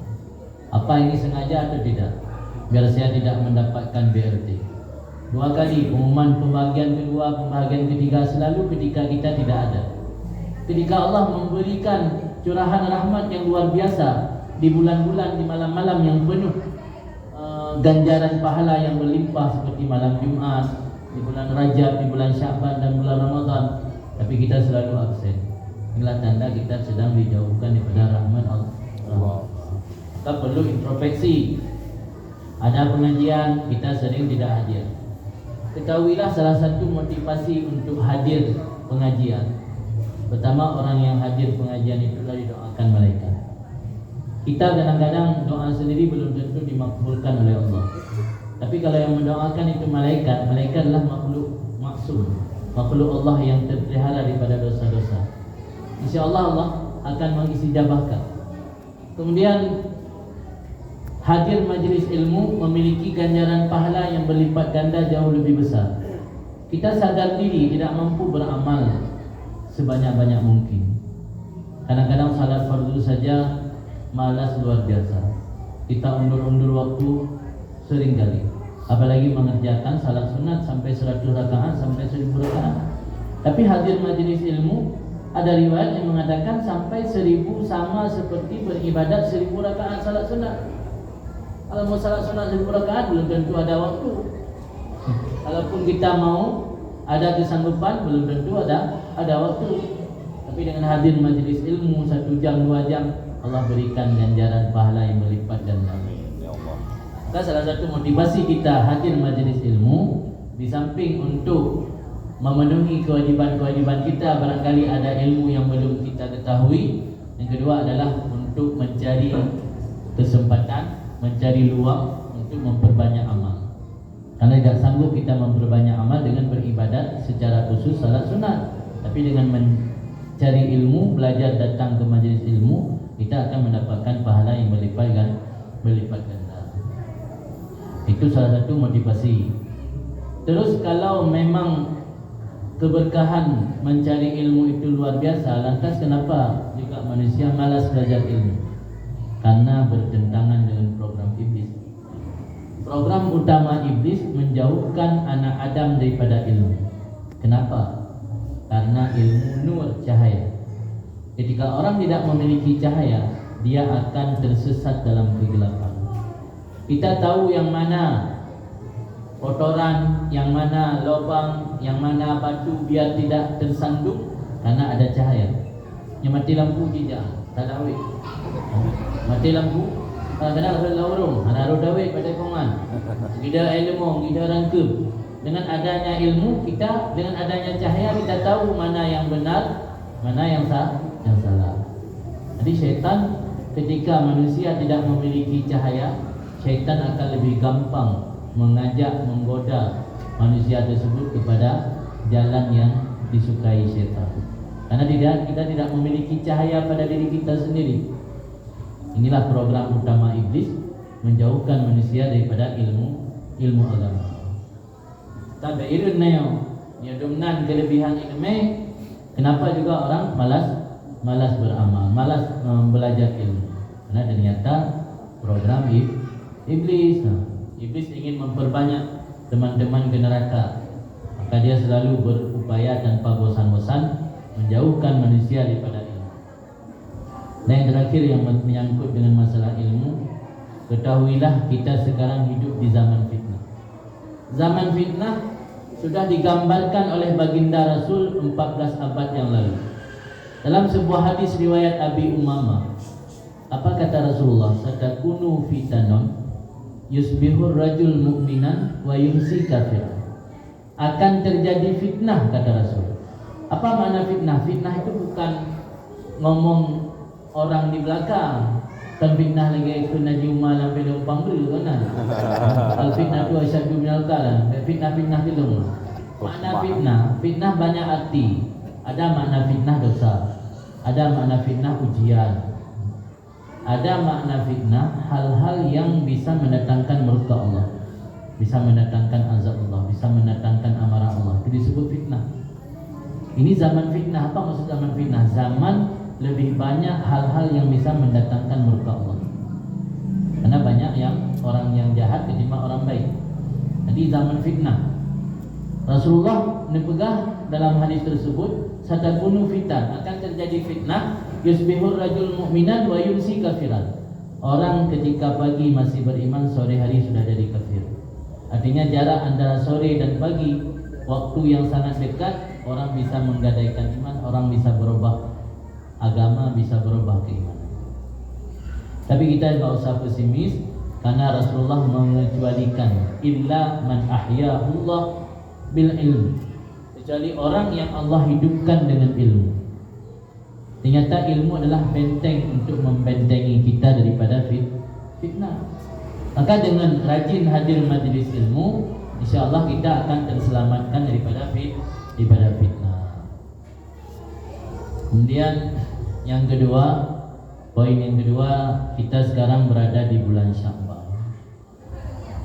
Apa ini sengaja atau tidak? Biar saya tidak mendapatkan BLT. Dua kali pengumuman pembagian kedua, pembagian ketiga, selalu ketika kita tidak ada. Ketika Allah memberikan curahan rahmat yang luar biasa di bulan-bulan, di malam-malam yang penuh ganjaran pahala yang berlimpah seperti malam Jumat, di bulan Rajab, di bulan Syaban dan bulan Ramadan, tapi kita selalu absen. Inilah tanda kita sedang dijauhkan daripada rahmat Allah. Kita perlu introspeksi. Ada pengajian, kita sering tidak hadir. Ketahuilah salah satu motivasi untuk hadir pengajian. Pertama, orang yang hadir pengajian itulah didoakan malaikat. Kita kadang-kadang doa sendiri belum tentu dimakbulkan oleh Allah. Tapi kalau yang mendoakan itu malaikat, malaikat adalah makhluk maksum, makhluk Allah yang terpelihara daripada dosa-dosa. InsyaAllah Allah akan mengistijabahkan. Kemudian hadir majlis ilmu memiliki ganjaran pahala yang berlipat ganda jauh lebih besar. Kita sadar diri tidak mampu beramal sebanyak-banyak mungkin. Kadang-kadang salat fardu saja malas luar biasa. Kita undur-undur waktu sering kali. Apalagi mengerjakan salat sunat sampai 100 rakaat sampai 1000 rakaat. Tapi hadir majlis ilmu, ada riwayat yang mengatakan sampai 1000 sama seperti beribadat 1000 rakaat salat sunat. Kalau mau salat sunat 1000 rakaat belum tentu ada waktu. Kalaupun kita mau ada kesanggupan belum tentu ada waktu. Tapi dengan hadir majlis ilmu 1 jam 2 jam, Allah berikan ganjaran pahala yang berlipat ganda. Maka salah satu motivasi kita hadir majlis ilmu, di samping untuk memenuhi kewajiban-kewajiban kita, barangkali ada ilmu yang belum kita ketahui. Yang kedua adalah untuk mencari kesempatan, mencari luang untuk memperbanyak amal. Karena tidak sanggup kita memperbanyak amal dengan beribadat secara khusus salat sunat, tapi dengan mencari ilmu, belajar, datang ke majelis ilmu, kita akan mendapatkan pahala yang berlipat ganda. Itu salah satu motivasi. Terus kalau memang keberkahan mencari ilmu itu luar biasa, lantas kenapa juga manusia malas belajar ilmu? Karena bertentangan dengan program iblis. Program utama iblis menjauhkan anak Adam daripada ilmu. Kenapa? Karena ilmu nur, cahaya. Ketika orang tidak memiliki cahaya, dia akan tersesat dalam kegelapan. Kita tahu yang mana kotoran, yang mana lubang, yang mana batu biar tidak tersandung karena ada cahaya. Yang mati lampu tidak, tak ada awet. Mati lampu, kadang-kadang ada lorong, ada awet pada kongan. Kita ilmu, kita rangkep. Dengan adanya ilmu kita, dengan adanya cahaya kita tahu mana yang benar, mana yang salah. Jadi syaitan ketika manusia tidak memiliki cahaya, syaitan akan lebih gampang mengajak, menggoda manusia tersebut kepada jalan yang disukai syaitan. Karena kita tidak memiliki cahaya pada diri kita sendiri. Inilah program utama iblis, menjauhkan manusia daripada ilmu agama. Tapi irun neo, ya dominan kelebihan ilmu. Kenapa juga orang malas beramal, malas belajar ilmu? Karena ternyata program iblis. Iblis ingin memperbanyak teman-teman ke neraka, maka dia selalu berupaya tanpa bosan-bosan menjauhkan manusia daripada ilmu. Dan yang terakhir yang menyangkut dengan masalah ilmu, ketahuilah kita sekarang hidup di zaman fitnah. Zaman fitnah sudah digambarkan oleh baginda Rasul 14 abad yang lalu. Dalam sebuah hadis riwayat Abi Umamah, apa kata Rasulullah? Satakunu fitanon yusbihur rajul mu'minan wa yumsi kafir. Akan terjadi fitnah, kata Rasul. Apa makna fitnah? Fitnah itu bukan ngomong orang di belakang. Kan fitnah lagi ikut Naji Umar sampai numpang dulu kan. Al fitnah tu asyadu minal kalam. Fitnah dulu. Makna fitnah banyak arti. Ada makna fitnah dosa, ada makna fitnah ujian, ada makna fitnah hal-hal yang bisa mendatangkan murka Allah, bisa mendatangkan azab Allah, bisa mendatangkan amarah Allah. Itu disebut fitnah. Ini zaman fitnah. Apa maksud zaman fitnah? Zaman lebih banyak hal-hal yang bisa mendatangkan murka Allah. Karena banyak orang yang jahat ketimbang orang baik. Jadi zaman fitnah. Rasulullah menepegang dalam hadis tersebut, satakunu fitan, akan terjadi fitnah, yusbihur rajul mu'minan wa yumsi kafiran. Orang ketika pagi masih beriman, sore hari sudah jadi kafir. Artinya jarak antara sore dan pagi, waktu yang sangat dekat, orang bisa menggadaikan iman, orang bisa berubah agama, bisa berubah keimanan. Tapi kita tidak usah pesimis, karena Rasulullah mengecualikan illa man ahyahullah bil ilm, kecuali orang yang Allah hidupkan dengan ilmu. Ternyata ilmu adalah benteng untuk membentengi kita daripada fitnah. Maka dengan rajin hadir majlis ilmu, insyaAllah kita akan terselamatkan daripada fitnah. Kemudian yang kedua, poin yang kedua, kita sekarang berada di bulan Sya'ban.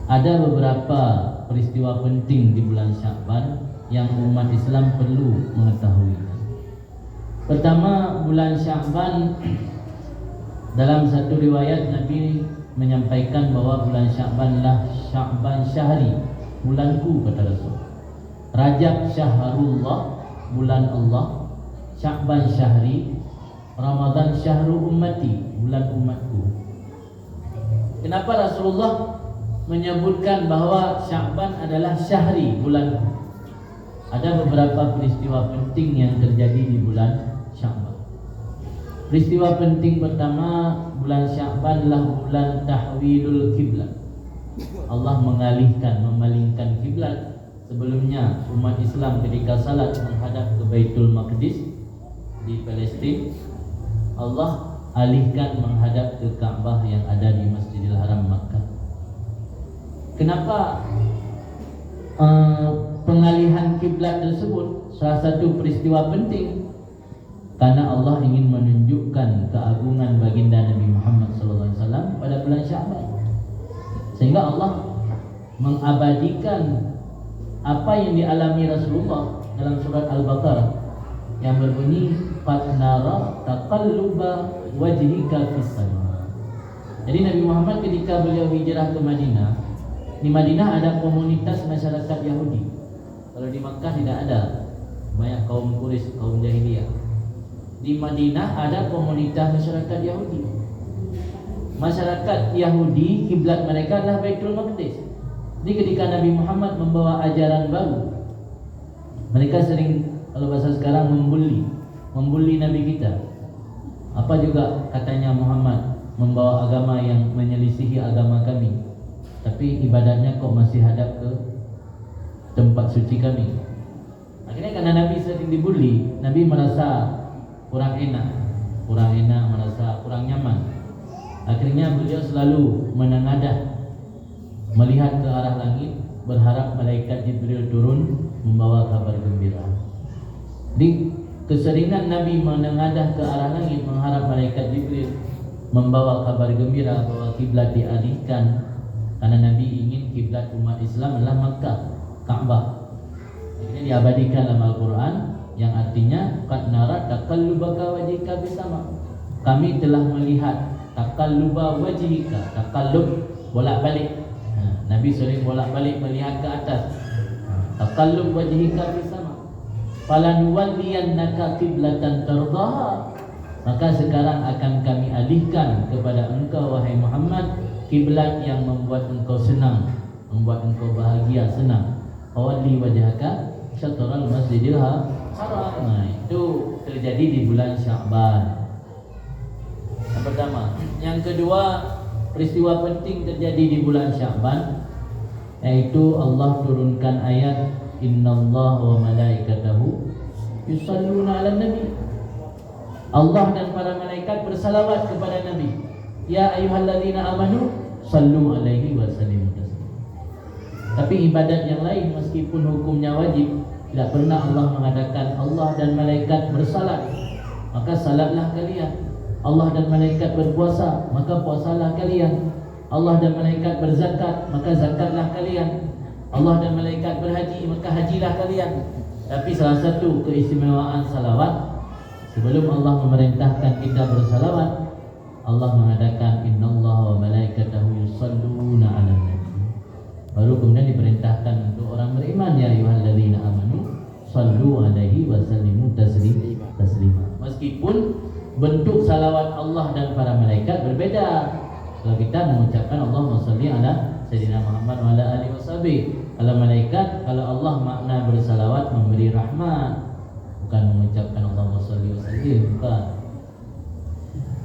Ada beberapa peristiwa penting di bulan Sya'ban yang umat Islam perlu mengetahui. Pertama, bulan Sya'ban, dalam satu riwayat Nabi menyampaikan bahwa bulan Sya'ban lah Sya'ban syahri, bulanku, kata Rasul. Rajab syahrullah, bulan Allah. Sya'ban syahri, Ramadan syahru ummati, bulan umatku. Kenapa Rasulullah menyebutkan bahwa Sya'ban adalah syahri, bulanku? Ada beberapa peristiwa penting yang terjadi di bulan Sya'ban. Peristiwa penting pertama, bulan Sya'ban lah bulan tahwilul kiblat. Allah memalingkan kiblat. Sebelumnya umat Islam ketika salat menghadap ke Baitul Maqdis di Palestin, Allah alihkan menghadap ke Ka'bah yang ada di Masjidil Haram Makkah. Kenapa pengalihan kiblat tersebut salah satu peristiwa penting karena Allah ingin menunjukkan keagungan baginda Nabi Muhammad SAW pada bulan Sya'ban, sehingga Allah mengabadikan apa yang dialami Rasulullah dalam surat Al-Baqarah yang berbunyi qad nara taqalluba wajhika fis sama. Jadi Nabi Muhammad ketika beliau hijrah ke Madinah, di Madinah ada komunitas masyarakat Yahudi. Kalau di Makkah tidak ada, banyak kaum Quraisy, kaum jahiliyah. Di Madinah ada komunitas masyarakat Yahudi. Masyarakat Yahudi kiblat mereka adalah Baitul Maqdis. Jadi ketika Nabi Muhammad membawa ajaran baru, mereka sering, kalau bahasa sekarang, membuli Nabi kita. Apa juga katanya Muhammad membawa agama yang menyelisihi agama kami, tapi ibadahnya kok masih hadap ke tempat suci kami. Akhirnya karena Nabi sering dibuli, Nabi merasa kurang enak, merasa kurang nyaman. Akhirnya beliau selalu menengadah, melihat ke arah langit, berharap malaikat Jibril turun membawa kabar gembira. Di keseringan Nabi menengadah ke arah langit mengharap malaikat Jibril membawa kabar gembira bahwa kiblat dialihkan, karena Nabi ingin kiblat umat Islam adalah Makkah, Ka'bah. Ini diabadikan dalam Al-Quran yang artinya qad nara taqallubaka wajhika fis sama. Kami telah melihat taqalluba wajhika, taqallub bolak-balik. Nabi sering bolak-balik melihat ke atas. Taqallub wajhika fis sama. Falanuwalliyannaka qiblatan tardaha. Maka sekarang akan kami alihkan kepada engkau wahai Muhammad kiblat yang membuat engkau senang, membuat engkau bahagia, senang. Fawalli wajhaka syatral masjidil haram. Nah, itu terjadi di bulan Sya'ban. Yang pertama. Yang kedua, peristiwa penting terjadi di bulan Sya'ban, yaitu Allah turunkan ayat innallaha wa malaikatahu yusalluna 'alan nabi. Allah dan para malaikat bersalawat kepada Nabi. Ya ayyuhalladzina amanu sallu alaihi wa sallimu taslima. Tapi ibadat yang lain meskipun hukumnya wajib, tidak pernah Allah mengadakan Allah dan malaikat bersalat, maka salatlah kalian. Allah dan malaikat berpuasa, maka puasalah kalian. Allah dan malaikat berzakat, maka zakatlah kalian. Allah dan malaikat berhaji, maka hajilah kalian. Tapi salah satu keistimewaan salawat, sebelum Allah memerintahkan kita bersalawat, Allah mengadakan innallaha wa malaikatahu yusalluna 'alan nabi. Baru kemudian diperintahkan untuk orang beriman, ya ayyuhalladzina amanu sallu alaihi wa sallimu taslima. Meskipun bentuk salawat Allah dan para malaikat berbeda. Kalau kita mengucapkan Allahumma shalli ala sayyidina Muhammad wa ala alihi washabi. Kalau malaikat, kalau Allah makna bersalawat memberi rahmat, bukan mengucapkan Allahumma shalli wa sallim, bukan.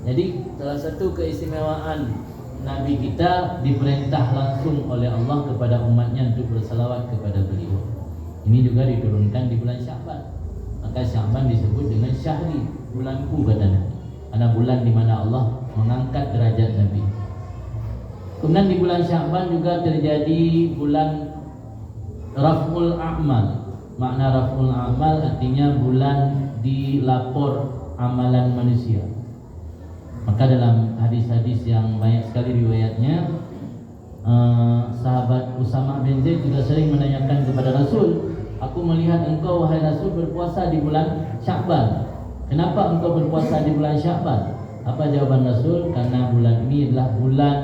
Jadi salah satu keistimewaan Nabi kita diperintah langsung oleh Allah kepada umatnya untuk bersalawat kepada beliau. Ini juga diturunkan di bulan Sya'ban. Maka Sya'ban disebut dengan syahri, bulanku kata Nabi, karena bulan di mana Allah mengangkat derajat Nabi. Kemudian di bulan Sya'ban juga terjadi bulan Raf'ul A'mal. Makna Raf'ul A'mal artinya bulan dilapor amalan manusia. Maka dalam hadis-hadis yang banyak sekali riwayatnya, sahabat Usamah bin Zaid juga sering menanyakan kepada Rasul, aku melihat engkau wahai Rasul berpuasa di bulan Sya'ban. Kenapa engkau berpuasa di bulan Sya'ban? Apa jawaban Rasul? Karena bulan ini adalah bulan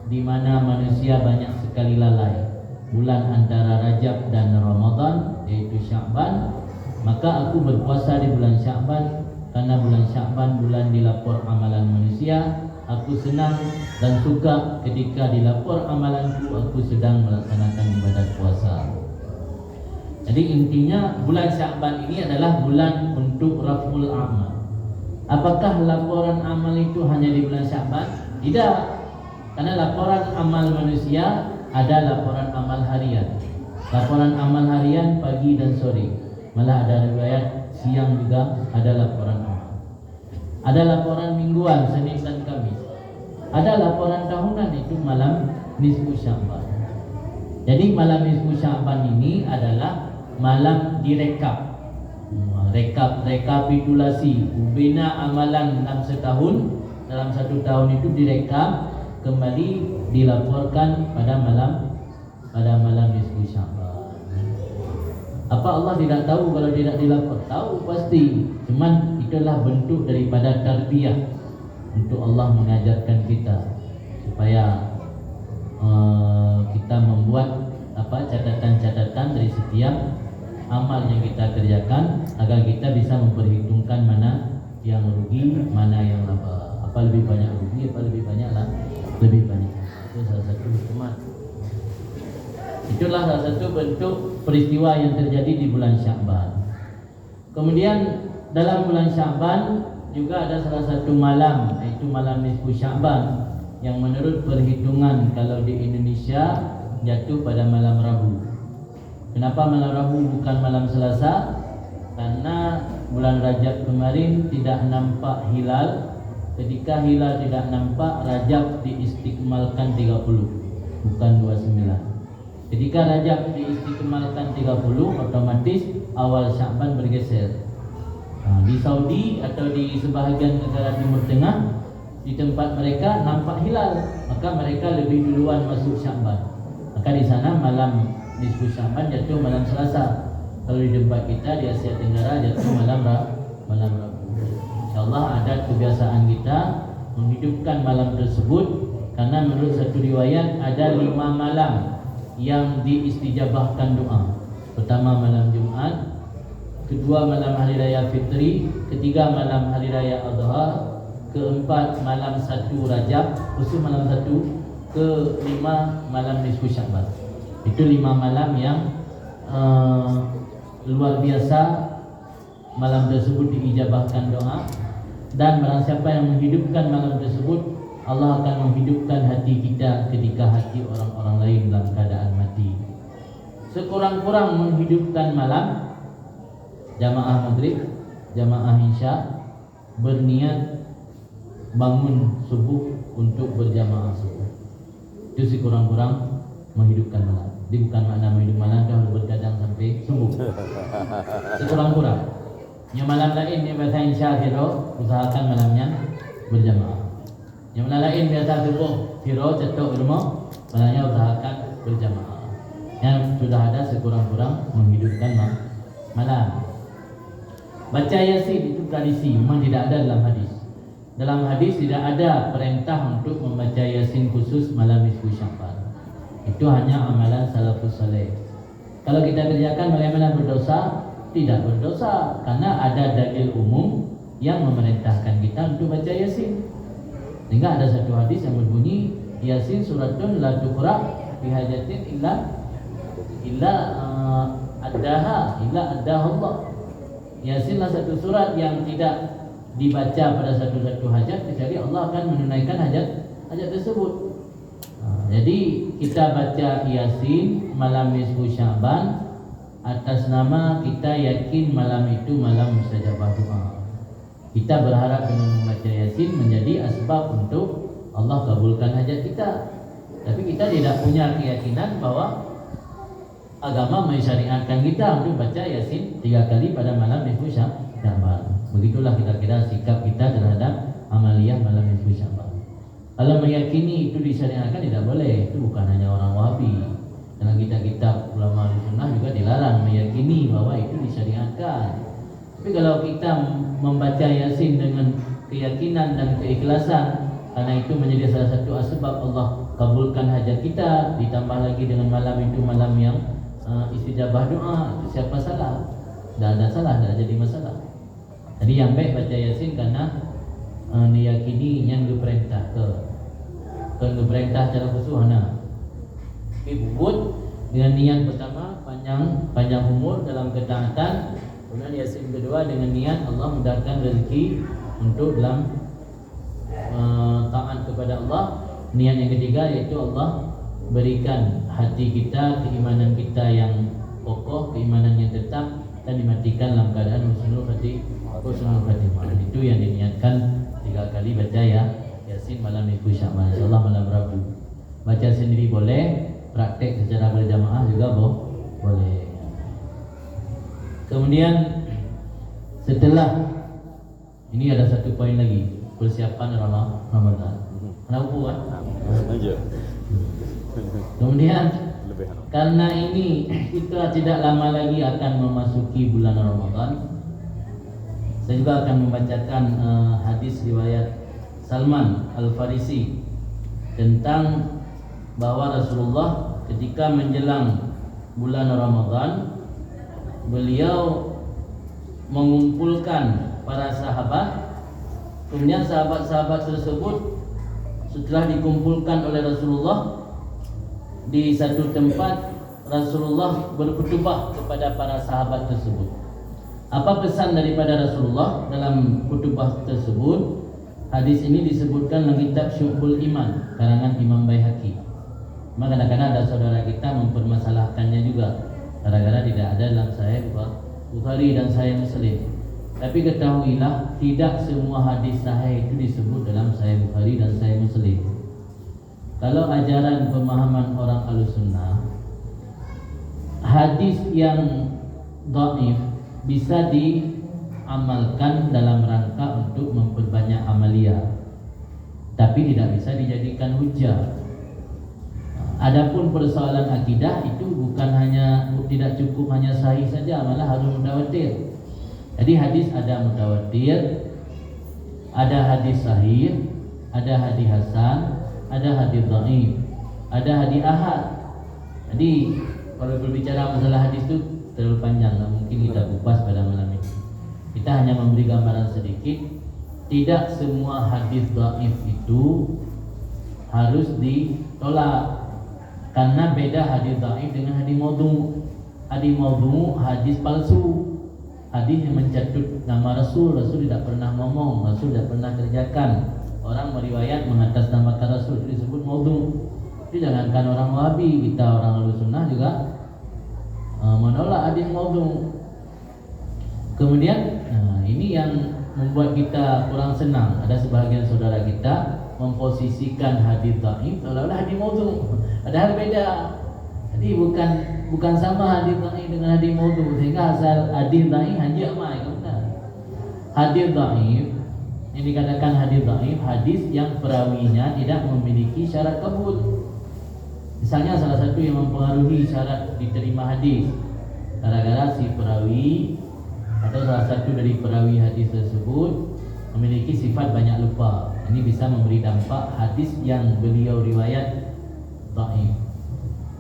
di mana manusia banyak sekali lalai. Bulan antara Rajab dan Ramadan, yaitu Sya'ban. Maka aku berpuasa di bulan Sya'ban, karena bulan Sya'ban bulan dilapor amalan manusia. Aku senang dan suka ketika dilapor amalanku aku sedang melaksanakan ibadat puasa. Jadi intinya bulan Sya'ban ini adalah bulan untuk Raf'ul Amal. Apakah laporan amal itu hanya di bulan Sya'ban? Tidak. Karena laporan amal manusia ada laporan amal harian. Laporan amal harian pagi dan sore. Malah ada riwayat siang juga ada laporan amal. Ada laporan mingguan Senin dan Kamis. Ada laporan tahunan itu malam nisfu Sya'ban. Jadi malam nisfu Sya'ban ini adalah malam direkap. Rekapitulasi bina amalan dalam setahun, dalam satu tahun itu direkap kembali, dilaporkan pada malam nisfu Sya'ban. Apa Allah tidak tahu kalau tidak dilapor? Tahu pasti. Cuman itulah bentuk daripada tarbiyah untuk Allah mengajarkan kita supaya kita membuat catatan-catatan dari setiap amal yang kita kerjakan agar kita bisa memperhitungkan mana yang rugi, mana yang laba. Apa lebih banyak rugi, apa lebih banyak lah, lebih banyak. Itu salah satu hikmah. Itulah salah satu bentuk peristiwa yang terjadi di bulan Sya'ban. Kemudian dalam bulan Sya'ban juga ada salah satu malam, yaitu malam nisfu Sya'ban, yang menurut perhitungan kalau di Indonesia jatuh pada malam Rabu. Kenapa malam Rabu bukan malam Selasa? Karena bulan Rajab kemarin tidak nampak hilal. Ketika hilal tidak nampak, Rajab diistikmalkan 30, bukan 29. Ketika Rajab diistikmalkan 30, otomatis awal Sya'ban bergeser. Di Saudi atau di sebahagian negara Timur Tengah, di tempat mereka nampak hilal, maka mereka lebih duluan masuk Sya'ban. Maka di sana malam nisfu Sya'ban jatuh malam Selasa. Kalau di tempat kita di Asia Tenggara jatuh malam Rabu. InsyaAllah adat kebiasaan kita menghidupkan malam tersebut, karena menurut satu riwayat ada 5 malam yang diistijabahkan doa. Pertama malam Jumat, kedua malam Hari Raya Fitri, ketiga malam Hari Raya Adha, keempat malam 1 Rajab, khusus malam 1, kelima malam nisfu Sya'ban. Itu 5 malam yang luar biasa. Malam tersebut diijabahkan doa, dan barang siapa yang menghidupkan malam tersebut, Allah akan menghidupkan hati kita ketika hati orang-orang lain dalam keadaan mati. Sekurang-kurang menghidupkan malam, jamaah maghrib, jamaah isya, berniat bangun subuh untuk berjamaah subuh. Itu sekurang-kurang menghidupkan malam. Jadi bukan makna menghidup malam harus berkadang sampai subuh. Sekurang-kurang. Yang malam lain yang biasa isya firo, usahakan malamnya berjamaah. Yang malam lain biasa subuh firo cetok rumah, malamnya usahakan berjamaah. Yang sudah ada sekurang-kurang menghidupkan malam. Baca Yasin itu tradisi, memang tidak ada dalam hadis. Dalam hadis tidak ada perintah untuk membaca Yasin khusus malam nisfu Sya'ban. Itu hanya amalan salafus saleh. Kalau kita kerjakan bagaimana berdosa? Tidak berdosa, karena ada dalil umum yang memerintahkan kita untuk baca Yasin. Sehingga ada satu hadis yang berbunyi, Yasin suratun la tuqra fi hajatin illa addaha Allah. Yasinlah satu surat yang tidak dibaca pada satu-satu hajat kecuali Allah akan menunaikan hajat tersebut. Jadi kita baca Yasin malam nisfu Sya'ban atas nama kita yakin malam itu malam mustajabah doa. Kita berharap dengan membaca Yasin menjadi asbab untuk Allah kabulkan hajat kita. Tapi kita tidak punya keyakinan bahwa agama mensyariatkan kita untuk baca Yasin 3 kali pada malam nisfu Sya'ban. Begitulah kira-kira sikap kita terhadap amaliyah malam nisfu Sya'ban. Kalau meyakini itu disyariatkan tidak boleh. Itu bukan hanya orang Wahabi. Dalam kitab-kitab ulama sunnah juga dilarang meyakini bahwa itu disyariatkan. Tapi kalau kita membaca Yasin dengan keyakinan dan keikhlasan, karena itu menjadi salah satu asbab Allah kabulkan hajat kita, ditambah lagi dengan malam itu malam yang istijabah doa, itu siapa salah? Tidak ada salah, tidak jadi masalah. Jadi yang baik baca Yasin karena diyakini yang diperintah diperintah cara khusuhana. Bubut dengan niat pertama panjang umur dalam ketaatan, kemudian Yasin kedua dengan niat Allah mudahkan rezeki untuk dalam taat kepada Allah. Niat yang ketiga yaitu Allah berikan hati kita, keimanan kita yang kokoh, keimanan yang tetap, dan dimatikan dalam keadaan husnul khatimah. Itu yang diniatkan 3 kali baca Yasin malam nisfu Sya'ban, insyaallah malam Rabu. Baca sendiri boleh, praktek secara berjamaah juga boleh. Kemudian setelah ini ada satu poin lagi, persiapan Ramadan. Kenapa kan? Aja. Kemudian Lebih. karena ini kita tidak lama lagi akan memasuki bulan Ramadan, saya juga akan membacakan hadis riwayat Salman Al-Farisi tentang bahwa Rasulullah ketika menjelang bulan Ramadan, beliau mengumpulkan para sahabat. Kemudian sahabat-sahabat tersebut setelah dikumpulkan oleh Rasulullah di satu tempat, Rasulullah berkhutbah kepada para sahabat tersebut. Apa pesan daripada Rasulullah dalam khutbah tersebut? Hadis ini disebutkan dalam kitab Syu'bul Iman karangan Imam Baihaqi. Maka kadang-kadang ada saudara kita mempermasalahkannya juga, gara-gara tidak ada dalam Sahih Bukhari dan Sahih Muslim. Tapi ketahuilah, tidak semua hadis sahih itu disebut dalam Sahih Bukhari dan Sahih Muslim. Kalau ajaran pemahaman orang Ahlussunnah, hadis yang dhaif bisa diamalkan dalam rangka untuk memperbanyak amalia, tapi tidak bisa dijadikan hujah. Adapun persoalan akidah itu tidak cukup hanya sahih saja, malah harus mutawatir. Jadi hadis ada mutawatir, ada hadis sahih, ada hadis hasan, ada hadis dhaif, ada hadis ahad. Jadi kalau berbicara masalah hadis itu terlalu panjang, nggak mungkin kita kupas pada malam ini. Kita hanya memberi gambaran sedikit. Tidak semua hadis dhaif itu harus ditolak, karena beda hadis dhaif dengan hadis maudhu'. Hadis maudhu' hadis palsu, hadis yang mencatut nama Rasul tidak pernah ngomong, Rasul tidak pernah kerjakan. Orang meriwayat mengatasnamakan Rasul itu disebut maudhu'. Jadi jangankan orang Wahabi, kita orang Ahlussunnah juga menolak hadis maudhu'. Kemudian ini yang membuat kita kurang senang. Ada sebahagian saudara kita memposisikan hadis dhaif seolah-olah hadis maudhu', padahal beda. Jadi bukan sama hadis dhaif dengan hadis maudhu', sehingga asal hadis dhaif hanya mai kan. Hadis dhaif yang dikatakan hadis dhaif, hadis yang perawinya tidak memiliki syarat qabul. Misalnya salah satu yang mempengaruhi syarat diterima hadis, gara-gara si perawi atau salah satu dari perawi hadis tersebut memiliki sifat banyak lupa. Ini bisa memberi dampak hadis yang beliau riwayat dhaif.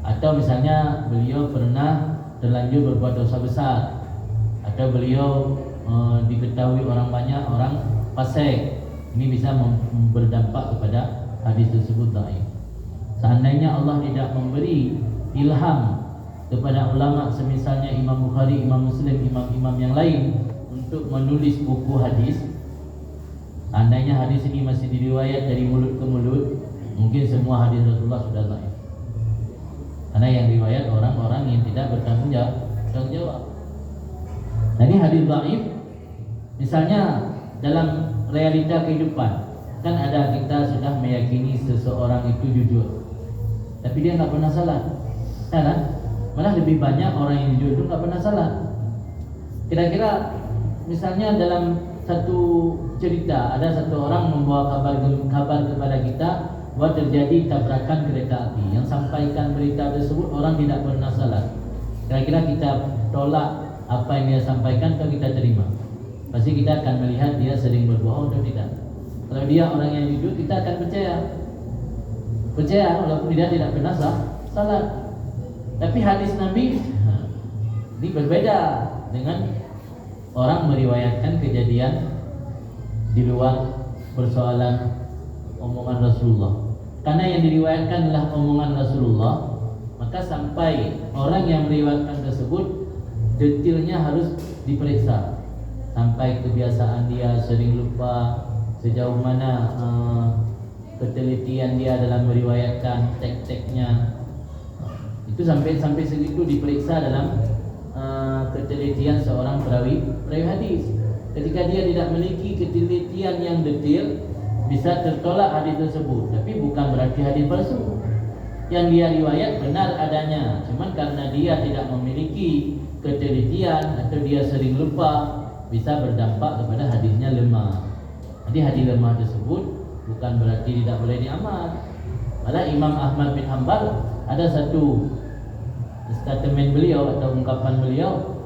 Atau misalnya beliau pernah terlanjur berbuat dosa besar, atau beliau diketahui orang banyak orang fasik. Ini bisa berdampak kepada hadis tersebut dhaif. Seandainya Allah tidak memberi ilham kepada ulama semisalnya Imam Bukhari, Imam Muslim, imam-imam yang lain untuk menulis buku hadis, seandainya hadis ini masih diriwayat dari mulut ke mulut, mungkin semua hadis Rasulullah sudah dhaif. Karena yang riwayat orang-orang yang tidak bertanggung jawab. Jadi hadis dhaif, misalnya dalam realita kehidupan, kan ada kita sudah meyakini seseorang itu jujur, tapi dia nggak pernah salah, kan? Malah lebih banyak orang yang jujur itu nggak pernah salah. Kira-kira misalnya dalam satu cerita ada satu orang membawa kabar kepada kita bahwa terjadi tabrakan kereta api, yang sampaikan berita tersebut orang tidak pernah salah. Kira-kira kita tolak apa yang dia sampaikan atau kita terima? Pasti kita akan melihat dia sering berbohong atau tidak. Kalau dia orang yang jujur, kita akan percaya walaupun dia tidak pernah salah. Tapi hadis Nabi ini berbeda dengan orang meriwayatkan kejadian di luar persoalan omongan Rasulullah. Karena yang diriwayatkan adalah omongan Rasulullah, maka sampai orang yang meriwayatkan tersebut detailnya harus diperiksa. Sampai kebiasaan dia sering lupa, sejauh mana ketelitian dia dalam meriwayatkan tek-teknya. Itu sampai segitu diperiksa dalam ketelitian seorang perawi hadis. Ketika dia tidak memiliki ketelitian yang detail, bisa tertolak hadis tersebut. Tapi bukan berarti hadis palsu. yang dia riwayat benar adanya, cuman karena dia tidak memiliki ketelitian atau dia sering lupa, bisa berdampak kepada hadisnya lemah. Jadi hadis lemah tersebut bukan berarti tidak boleh diamal. Malah Imam Ahmad bin Hanbal ada satu statement beliau atau ungkapan beliau,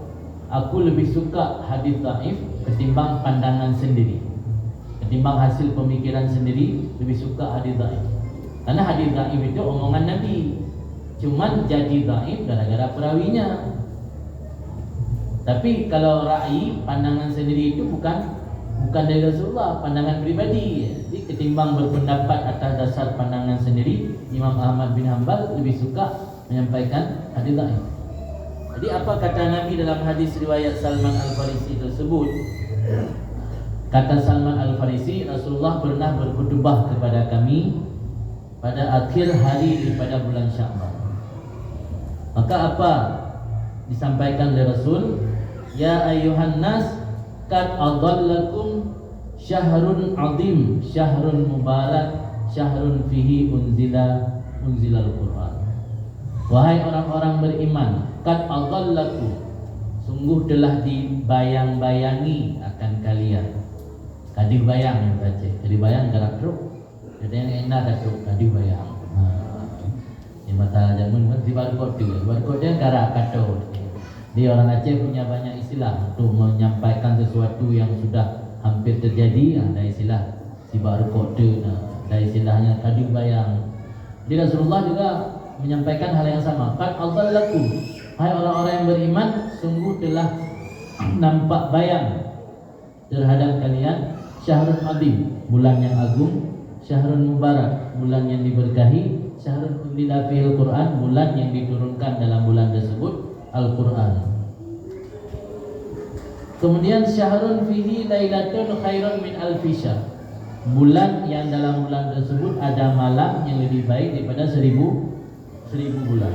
aku lebih suka hadis dhaif ketimbang pandangan sendiri, ketimbang hasil pemikiran sendiri, lebih suka hadis dhaif. Karena hadis dhaif itu omongan Nabi, cuman jadi dhaif gara-gara perawinya. Tapi kalau ra'i, pandangan sendiri itu bukan dari Rasulullah, pandangan pribadi. Jadi ketimbang berpendapat atas dasar pandangan sendiri, Imam Ahmad bin Hanbal lebih suka menyampaikan hadis dhaif. Jadi apa kata Nabi dalam hadis riwayat Salman Al-Farisi tersebut? Kata Salman Al-Farisi, Rasulullah pernah berkhutbah kepada kami pada akhir hari daripada bulan Sya'ban. Maka apa disampaikan oleh Rasul? Ya ayyuhan nas, qad adhallakum syahrun azim, syahrun mubarak, syahrun fihi unzilal Qur'an. Wahai orang-orang beriman, qad adhallakum, sungguh telah dibayang-bayangi akan kalian. Kadih bayang yang baca, kadih bayang gerak truk. Ada yang enak datuk kadih bayang. Di mata jamun di barcode dia, barcode dia gerak kato. Dia orang Aceh punya banyak istilah untuk menyampaikan sesuatu yang sudah hampir terjadi. Ada istilah si barcode, ada istilahnya kadih bayang. Di Rasulullah juga menyampaikan hal yang sama. Qad adhallakum, hai orang-orang yang beriman, sungguh telah nampak bayang terhadap kalian syahrul azim, bulan yang agung, syahrul mubarak, bulan yang diberkahi, syahrul unzila fihil Qur'an, bulan yang diturunkan dalam bulan tersebut Al-Quran. Kemudian syahrun fihi lailatun khairun min alfi syahr, bulan yang dalam bulan tersebut ada malam yang lebih baik daripada seribu bulan.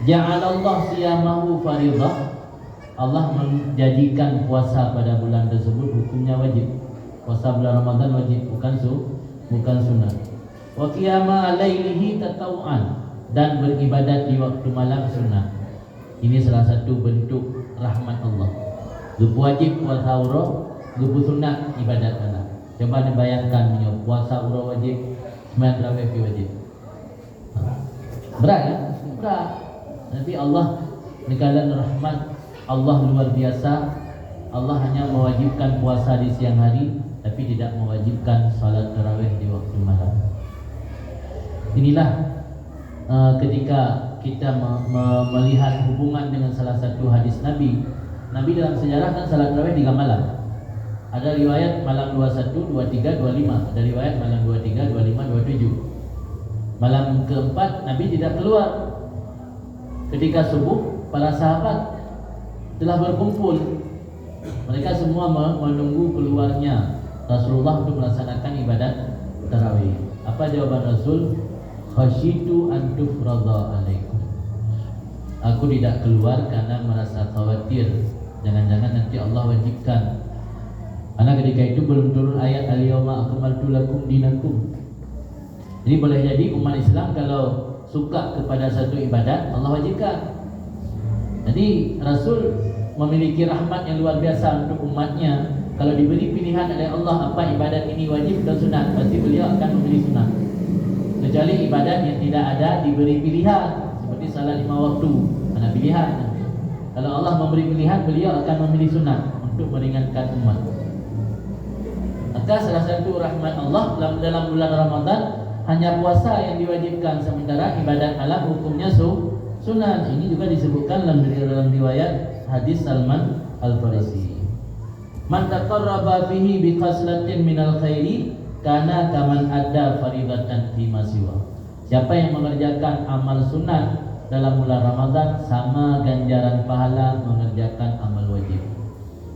Ja'alallah siyamahu faridah, Allah menjadikan puasa pada bulan tersebut hukumnya wajib. Puasa bulan Ramadan wajib, bukan sunnah. Wa qiyama lailihi tatawuan, dan beribadat di waktu malam sunnah. Ini salah satu bentuk rahmat Allah. Gupu wajib puasa urah, gupu sunnah ibadat malam. Coba dibayangkan puasa urah wajib, sembahyang tarawih wajib. Berat kan? Berat. Nanti Allah dikalan rahmat Allah luar biasa. Allah hanya mewajibkan puasa di siang hari, tapi tidak mewajibkan salat tarawih di waktu malam. Inilah ketika kita melihat hubungan dengan salah satu hadis Nabi. Nabi dalam sejarah kan salat tarawih 3 malam. Ada riwayat malam 21, 23, 25. Ada riwayat malam 23, 25, 27. Malam keempat Nabi tidak keluar. Ketika subuh, para sahabat telah berkumpul. Mereka semua menunggu keluarnya Rasulullah untuk melaksanakan ibadat tarawih. Apa jawaban Rasul? Khasyitu an tufradha alaikum. Aku tidak keluar karena merasa khawatir jangan-jangan nanti Allah wajibkan. Karena ketika itu belum turun ayat al-yawma akmaltu lakum dinakum. Jadi boleh jadi umat Islam kalau suka kepada satu ibadat, Allah wajibkan. Jadi Rasul memiliki rahmat yang luar biasa untuk umatnya. Kalau diberi pilihan oleh Allah apa ibadat ini wajib dan sunat, pasti beliau akan memilih sunat. Kecuali ibadat yang tidak ada diberi pilihan, seperti salat 5 waktu, mana pilihan. Kalau Allah memberi pilihan, beliau akan memilih sunat untuk meringankan umat. Maka salah satu rahmat Allah dalam bulan Ramadan hanya puasa yang diwajibkan, sementara ibadat malam hukumnya sunat. Ini juga disebutkan dalam riwayat hadis Salman Al-Farisi. Man taqarraba fihi biqaslatin minal khairi kana kaman ada faridatan fi masiwa. Siapa yang mengerjakan amal sunat dalam bulan Ramadan sama ganjaran pahala mengerjakan amal wajib.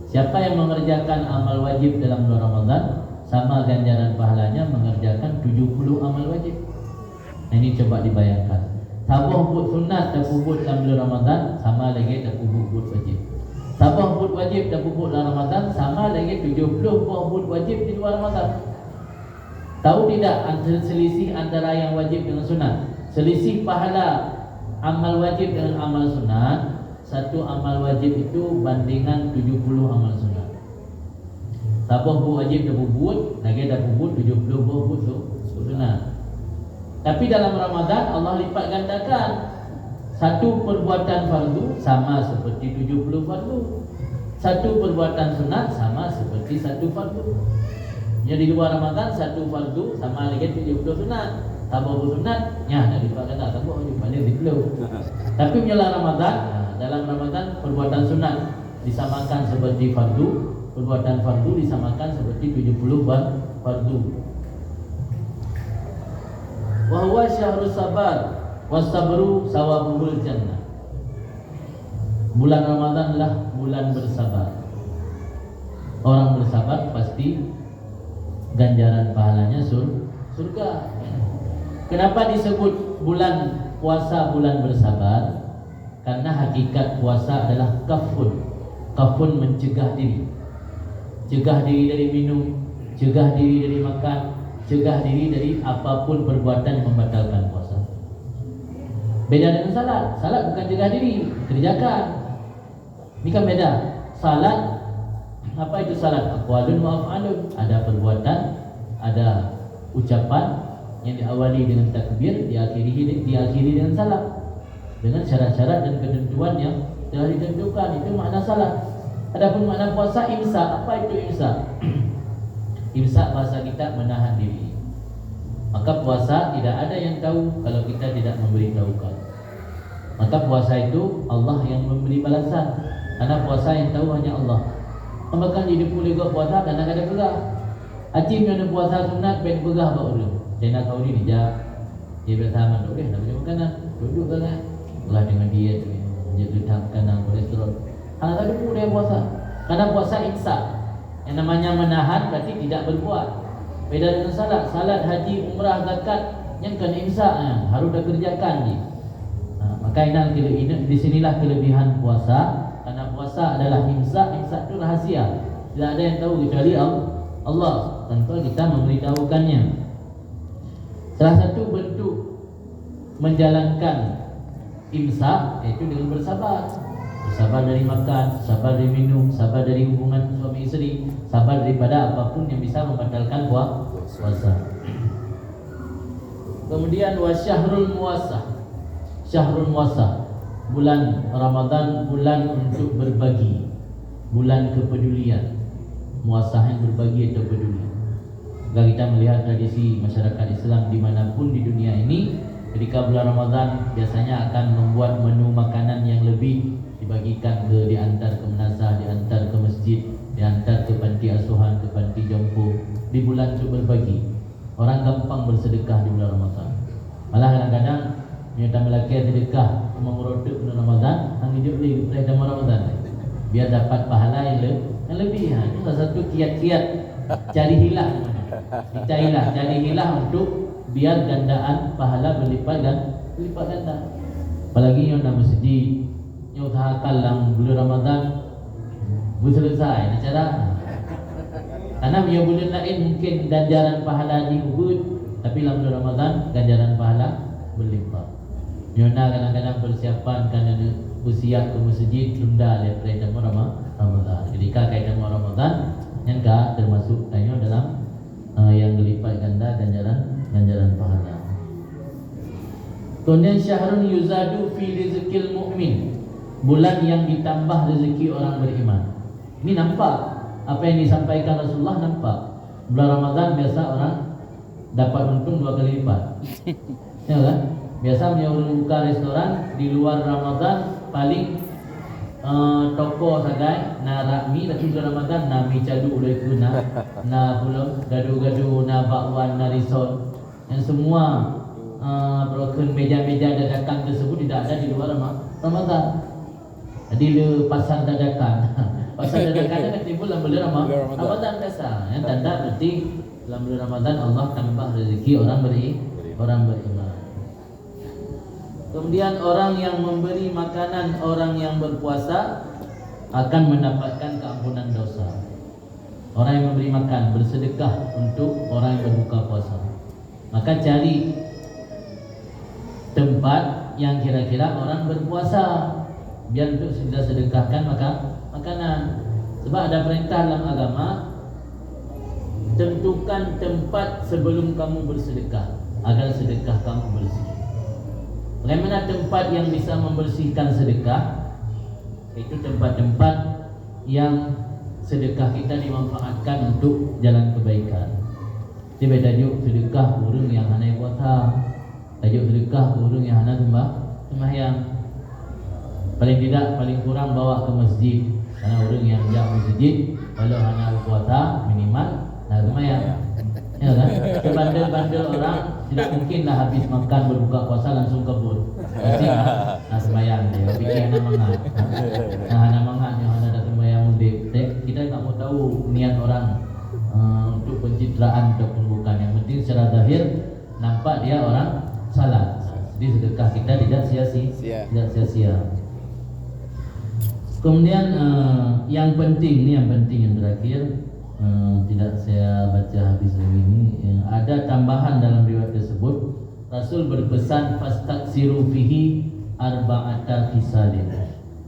Siapa yang mengerjakan amal wajib dalam bulan Ramadan sama ganjaran pahalanya mengerjakan 70 amal wajib. Nah, ini coba dibayangkan. Tabuh buat sunat dan buat dalam bulan Ramadan sama lagi dan buat wajib. Tabuh buat wajib dan buat dalam Ramadan sama lagi 70 buat wajib di luar Ramadan. Tahu tidak antara selisih antara yang wajib dengan sunat? selisih pahala amal wajib dengan amal sunat. Satu amal wajib itu bandingan 70 amal sunat. Sabah bu wajib dah bubut, lagi dah bubut 70 bubut sunat. Tapi dalam Ramadan Allah lipat gandakan. Satu perbuatan fardu sama seperti 70 fardu. Satu perbuatan sunat sama seperti satu fardu. Jadi di luar Ramadan satu fardu sama lagi 70 sunat. Tambah sunat, nya dah lipat ganda, tambah wajib balik 70. Tapi menjelang Ramadan, dalam Ramadan perbuatan sunat disamakan seperti fardu, perbuatan fardu disamakan seperti 70 fardu. Wa huwa syahrus sabar was-sabru sawabul jannah. Bulan Ramadan lah bulan bersabar. Orang bersabar pasti ganjaran pahalanya surga. Kenapa disebut bulan puasa bulan bersabar? Karena hakikat puasa adalah kafun. Kafun mencegah diri. Cegah diri dari minum, cegah diri dari makan, cegah diri dari apapun perbuatan yang membatalkan puasa. Beda dengan salat. Salat bukan cegah diri, kerjakan. Ini kan beda. Salat, apa itu salat? Aqwalun wa af'alun. Ada perbuatan, ada ucapan yang diawali dengan takbir, diakhiri dengan salam, dengan syarat-syarat dan ketentuan yang telah ditentukan. Itu makna salat. Adapun makna puasa imsak. Apa itu imsak? Imsak bahasa kita menahan diri. Maka puasa tidak ada yang tahu kalau kita tidak memberitahukan. Maka puasa itu Allah yang memberi balasan. Karena puasa yang tahu hanya Allah. Bahkan hidup boleh buat puasa kadang-kadang pegah. Acim yang puasa sunat ben pegah baru dulu. Saya nak tahu ni dia bersama tu nak macam makanan duduk kan lah dengan diet menjaga tekanan kolesterol. Hang tak ada dia puasa. Karena puasa imsak. Yang namanya menahan berarti tidak berbuat. Beda dengan salat. Salat, haji, umrah, zakat yang kan imsak harus dah kerjakan ni. Maka di sinilah kelebihan puasa. Karena puasa adalah imsak. Imsak itu rahasia. Tidak ada yang tahu kecuali Allah. Tanpa kita memberitahukannya. Salah satu bentuk menjalankan imsak yaitu dengan bersabar. Bersabar dari makan, sabar dari minum, sabar dari hubungan suami isteri, sabar daripada apapun yang bisa membatalkan puasa. Kemudian wasyahrul muasah. Syahrul muasah. Bulan Ramadan bulan untuk berbagi. Bulan kepedulian. Muasah yang berbagi atau peduli. Jika kita melihat tradisi masyarakat Islam dimanapun di dunia ini, ketika bulan Ramadan biasanya akan membuat menu makanan yang lebih, dibagikan diantar ke menazah, diantar ke masjid, diantar ke panti asuhan, ke panti jompo. Di bulan itu berbagi. Orang gampang bersedekah di bulan Ramadan. Malah kadang-kadang minta melaki sedekah memerotok bulan Ramadan, hang hidup di pada Ramadan biar dapat pahala yang lebih. Itu salah satu kiat-kiat cari hilang. Cari hilang untuk biar gandaan pahala berlipat ganda. Apalagi yang nak masjid, yang usahakan lang bulan Ramadan selesai acara. Karena yang bulan lain mungkin ganjaran pahala diubud, tapi dalam bulan Ramadan ganjaran pahala berlipat. Yona kadang-kadang persiapan kerana usia ke masjid tunda daripada Ramadan. Ketika kaitan Ramadan yang termasuk tanya dalam yang berlipat ganda ganjaran pahala. Kemudian syahrun yuzadu fi rizqil mu'min. Bulan yang ditambah rezeki orang beriman. Ini nampak apa yang disampaikan Rasulullah, nampak. Bulan Ramadan biasa orang dapat untung 2 kali lipat. Ya kan? Biasa orang buka restoran di luar Ramadan paling toko sagai na rakmi tapi bulan Ramadan na mi cadu udah itu na pulau gadu-gadu na bakwan na risot yang semua broken meja-meja dadakan tersebut tidak ada di luar Ramadan. Jadi le pasar dadakan. Pasar dadakan kan timbul dalam bulan Ramadan biasa. Yang tanda berarti dalam bulan Ramadan Allah tambah rezeki orang beriman. Kemudian orang yang memberi makanan orang yang berpuasa akan mendapatkan keampunan dosa. Orang yang memberi makan, bersedekah untuk orang yang berbuka puasa. Maka cari tempat yang kira-kira orang berpuasa, biar untuk sudah sedekahkan makanan. Sebab ada perintah dalam agama, tentukan tempat sebelum kamu bersedekah agar sedekah kamu bersih. Bagaimana tempat yang bisa membersihkan sedekah? Itu tempat-tempat yang sedekah kita dimanfaatkan untuk jalan kebaikan. Dia tajuk sedekah urang yang hana puasa, tajuk sedekah urang yang hana sembahyang. Paling tidak, paling kurang bawa ke masjid. Karena orang yang jauh masjid, kalau hana puasa minimal nah sembahyang. Ya kan? Bandel-bandel orang tidak mungkinlah habis makan berbuka puasa langsung kebun. Pasti nah sembahyang dia, pikir hana mangat. Nah hana mangat yang hana dah sembahyang mundip. Kita tak mau tahu niat orang untuk pencitraan ataupun bukan. Yang penting secara zahir nampak dia orang salat. Jadi sedekah kita tidak sia-sia. Kemudian yang penting yang terakhir, tidak saya baca habis ini. Ada tambahan dalam riwayat tersebut, Rasul berpesan fastaksiru fihi arba'ata khisalin.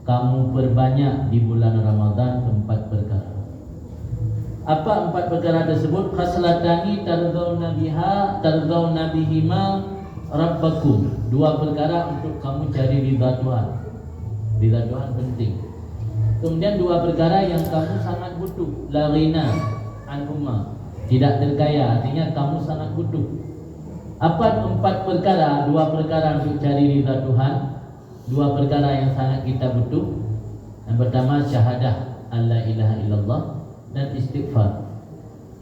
Kamu perbanyak di bulan Ramadan 4 perkara. Apa 4 perkara tersebut? Khaslatani tardawna bihima rabbakum. 2 perkara untuk kamu cari ridha Tuhan. Ridha Tuhan penting. Kemudian 2 perkara yang kamu sangat butuh. La ghina an umma. Tidak terkaya, artinya kamu sangat butuh. Apa 4 perkara? 2 perkara untuk cari ridha Tuhan, 2 perkara yang sangat kita butuh. Yang pertama syahadah alla ilaha illallah dan istighfar.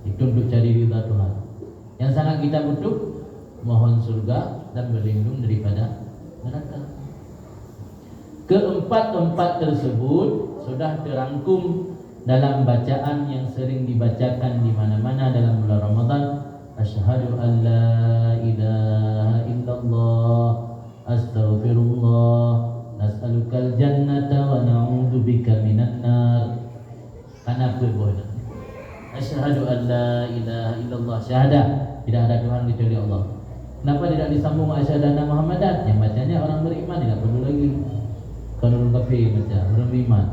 Itu untuk cari ridha Tuhan. Yang sangat kita butuh, mohon surga dan berlindung daripada neraka. Keempat tersebut sudah terangkum dalam bacaan yang sering dibacakan di mana-mana dalam bulan Ramadan. Asyhadu an la ilaha illallah, astaghfirullah, nas'alukal jannata wa na'udzubika minan nar. Kenapa boleh? Asyhadu an la ilaha illallah, syahadah tidak ada Tuhan kecuali Allah. Kenapa tidak disambung asyhadu anna Muhammadan? Yang bacanya orang beriman, tidak perlu lagi. Kalau orang kafir baca, orang beriman.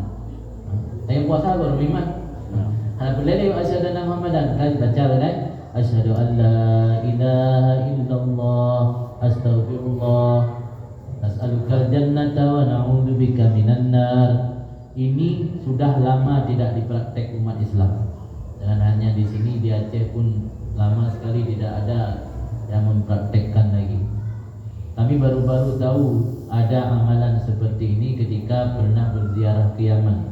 Yang puasa orang beriman. Hanya boleh asyhadu anna Muhammadan, kan baca kan? Asyhadu an la ilaha illallah, astaghfirullah, nas'alukal jannata wa na'udzubika minan nar. Ini sudah lama tidak dipraktek umat Islam. Dan hanya di sini di Aceh pun lama sekali tidak ada yang mempraktekkan lagi. Kami baru-baru tahu ada amalan seperti ini ketika pernah berziarah ke Yaman.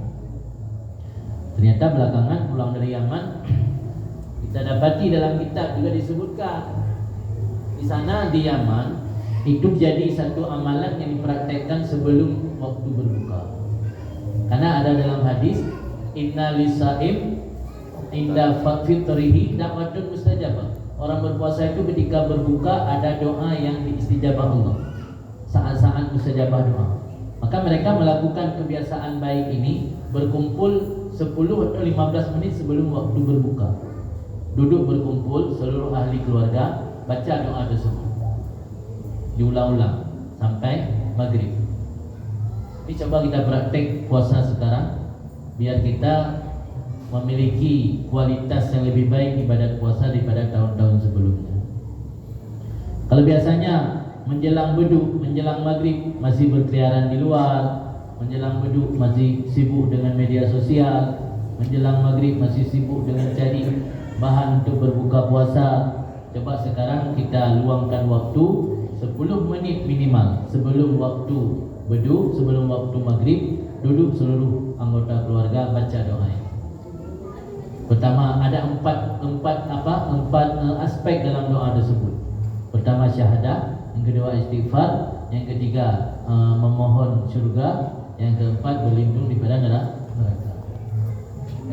Ternyata belakangan pulang dari Yaman, kita dapati dalam kitab juga disebutkan di sana di Yaman itu jadi satu amalan yang dipraktekkan sebelum waktu berbuka. Karena ada dalam hadis, inna lisaim inda fitrihi da'watun mustajabah. Orang berpuasa itu ketika berbuka ada doa yang diistijabah Allah, saat-saat mustajabah doa. Maka mereka melakukan kebiasaan baik ini, berkumpul 10 atau 15 menit sebelum waktu berbuka. Duduk berkumpul seluruh ahli keluarga, baca doa tersebut, diulang-ulang sampai maghrib. Ini coba kita praktek puasa sekarang, biar kita memiliki kualitas yang lebih baik ibadat puasa daripada tahun-tahun sebelumnya. Kalau biasanya menjelang beduk, menjelang maghrib masih berkeliaran di luar, menjelang beduk masih sibuk dengan media sosial, menjelang maghrib masih sibuk dengan cari bahan untuk berbuka puasa. Coba sekarang kita luangkan waktu 10 menit minimal sebelum waktu beduk, sebelum waktu maghrib, duduk seluruh anggota keluarga baca doa. Pertama ada empat aspek dalam doa tersebut. Pertama syahadah, yang kedua istighfar, yang ketiga memohon surga, yang keempat berlindung daripada neraka.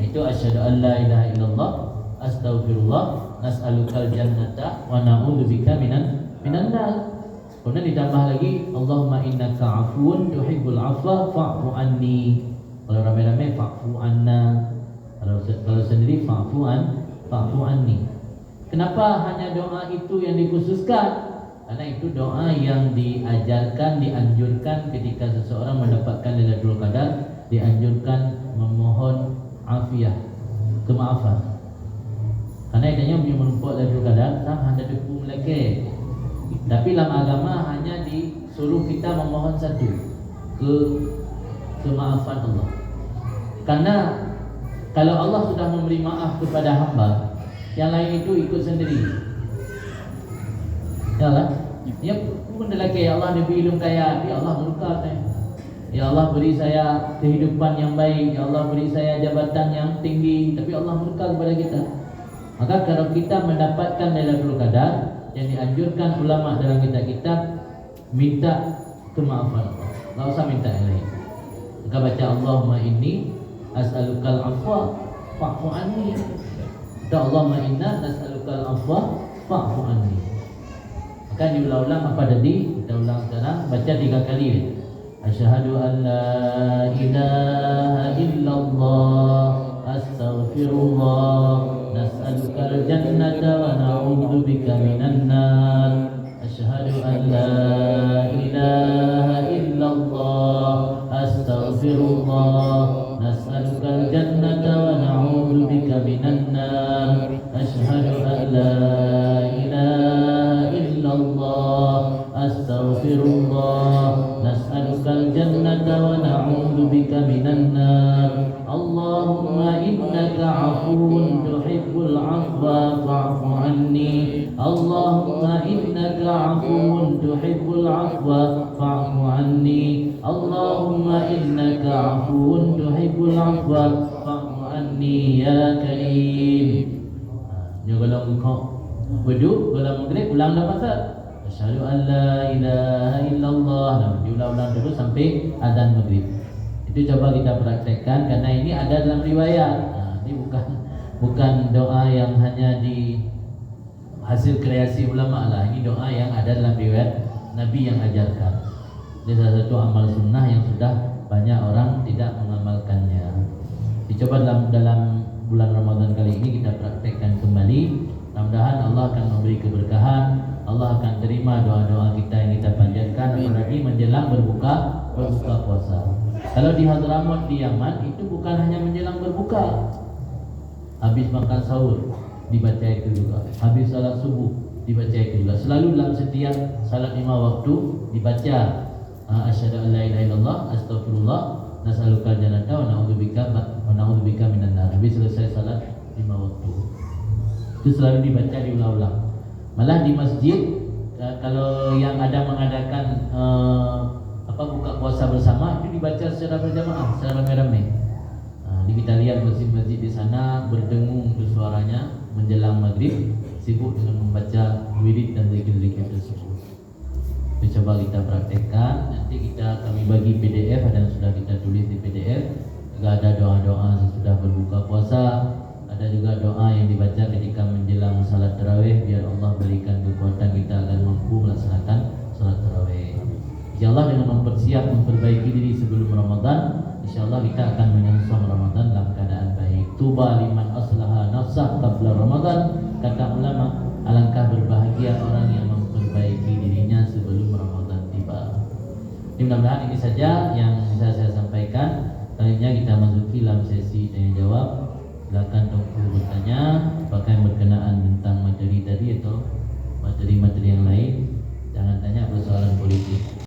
Itu asyhadu an la ilaha illallah, astaghfirullah, nas'alukal jannata wa na'udzubika minan nar. Kemudian ditambah lagi Allahumma innaka afuwun tuhibbul afwa fa'fu anni. Kalau ramai-ramai fa'fu anna. Kalau sendiri fa'fu anni. Kenapa hanya doa itu yang dikhususkan? Karena itu doa yang diajarkan, dianjurkan ketika seseorang mendapatkan Lailatul Qadar, dianjurkan memohon afiah, kemaafan. Karena idanya punya menumpuk Lailatul Qadar, tak hanya depu meleke. Tapi dalam agama hanya disuruh kita memohon satu, kemaafan Allah. Karena kalau Allah sudah memberi maaf kepada hamba, yang lain itu ikut sendiri. Ya lah. Ya pun lelaki, ya Allah diberi ilmu kaya, ya Allah murka saya. Ya Allah beri saya kehidupan yang baik, ya Allah beri saya jabatan yang tinggi, tapi Allah murka kepada kita. Maka kalau kita mendapatkan Lailatul Qadar, yang dianjurkan ulama dalam kitab-kitab, minta kemaafan Allah. Enggak usah minta yang lain. Maka baca Allahumma inni as'alukal afwa fa'fu anni. Dan Allahumma inna nas'alukal afwa fa'fu anni. Maka diulang-ulang apa tadi? Kita ulang sekarang, baca 3 kali. Asyhadu an la ilaha illallah, astaghfirullah, nas'alukal jannata wa na'udzubika minan nar. Asyhadu an la ilaha illallah, astaghfirullah, nas'alukal jannata wa na'udzubika minan nar. Asyhadu an la ilaha illallah, astaghfirullah, nas'alukal jannata wa na'udzubika minan nar. Allahumma innaka 'afuwun tuhibbul 'afwa fa'fu anni. Allahumma innaka 'afuwun tuhibbul 'afwa fa'fu anni. Allahumma innaka 'afuwun tuhibbul 'afwa fa'fu anni ya karim. Ni kalau engkau berdoa dalam maghrib ulang dah pasal asyhadu an la ilaha illallah. Nah, diulang-ulang dulu sampai azan maghrib. Itu coba kita praktekkan karena ini ada dalam riwayat. Nah, ini bukan doa yang hanya di hasil kreasi ulama lah. Ini doa yang ada dalam riwayat Nabi yang ajarkan. Ini salah satu amal sunnah yang sudah banyak orang tidak mengamalkannya. Dicoba dalam bulan Ramadan kali ini kita praktekkan kembali. Mudah-mudahan Allah akan memberi keberkahan. Allah akan terima doa-doa kita yang kita panjatkan, apalagi menjelang berbuka puasa. Kalau di Hadramut di Yaman itu bukan hanya menjelang berbuka, habis makan sahur dibaca itu juga, habis salat subuh dibaca itu juga. Selalu dalam setiap salat 5 waktu dibaca asyhadu an la ilaha illallah, astaghfirullah, nas'alukal jannata wa na'udzubika minan nar. Habis selesai salat 5 waktu. Itu selalu dibaca diulang-ulang. Malah di masjid kalau yang ada mengadakan buka puasa bersama itu dibaca secara berjamaah, secara ramai-ramai. Kita lihat masjid-masjid di sana berdengung tu suaranya menjelang maghrib, sibuk dengan membaca wirid dan zikir-zikir tersebut. Coba kita praktekkan. Nanti kami bagi PDF, ada yang sudah kita tulis di PDF. Juga ada doa-doa sesudah berbuka puasa. Ada juga doa yang dibaca ketika menjelang salat tarawih, biar Allah berikan kekuatan kita agar mampu melaksanakan salat tarawih. InsyaAllah dengan memperbaiki diri sebelum Ramadan, InsyaAllah kita akan menyongsong Ramadan dalam keadaan baik. Tuba liman aslaha nafsah qabla Ramadan. Kata ulama, alangkah berbahagia orang yang memperbaiki dirinya sebelum Ramadan tiba. Mudah-mudahan ini saja yang bisa saya sampaikan. Selanjutnya kita masuki dalam sesi tanya jawab. Silakan Tuanku bertanya apakah yang berkenaan tentang materi tadi atau materi-materi yang lain. Jangan tanya persoalan politik.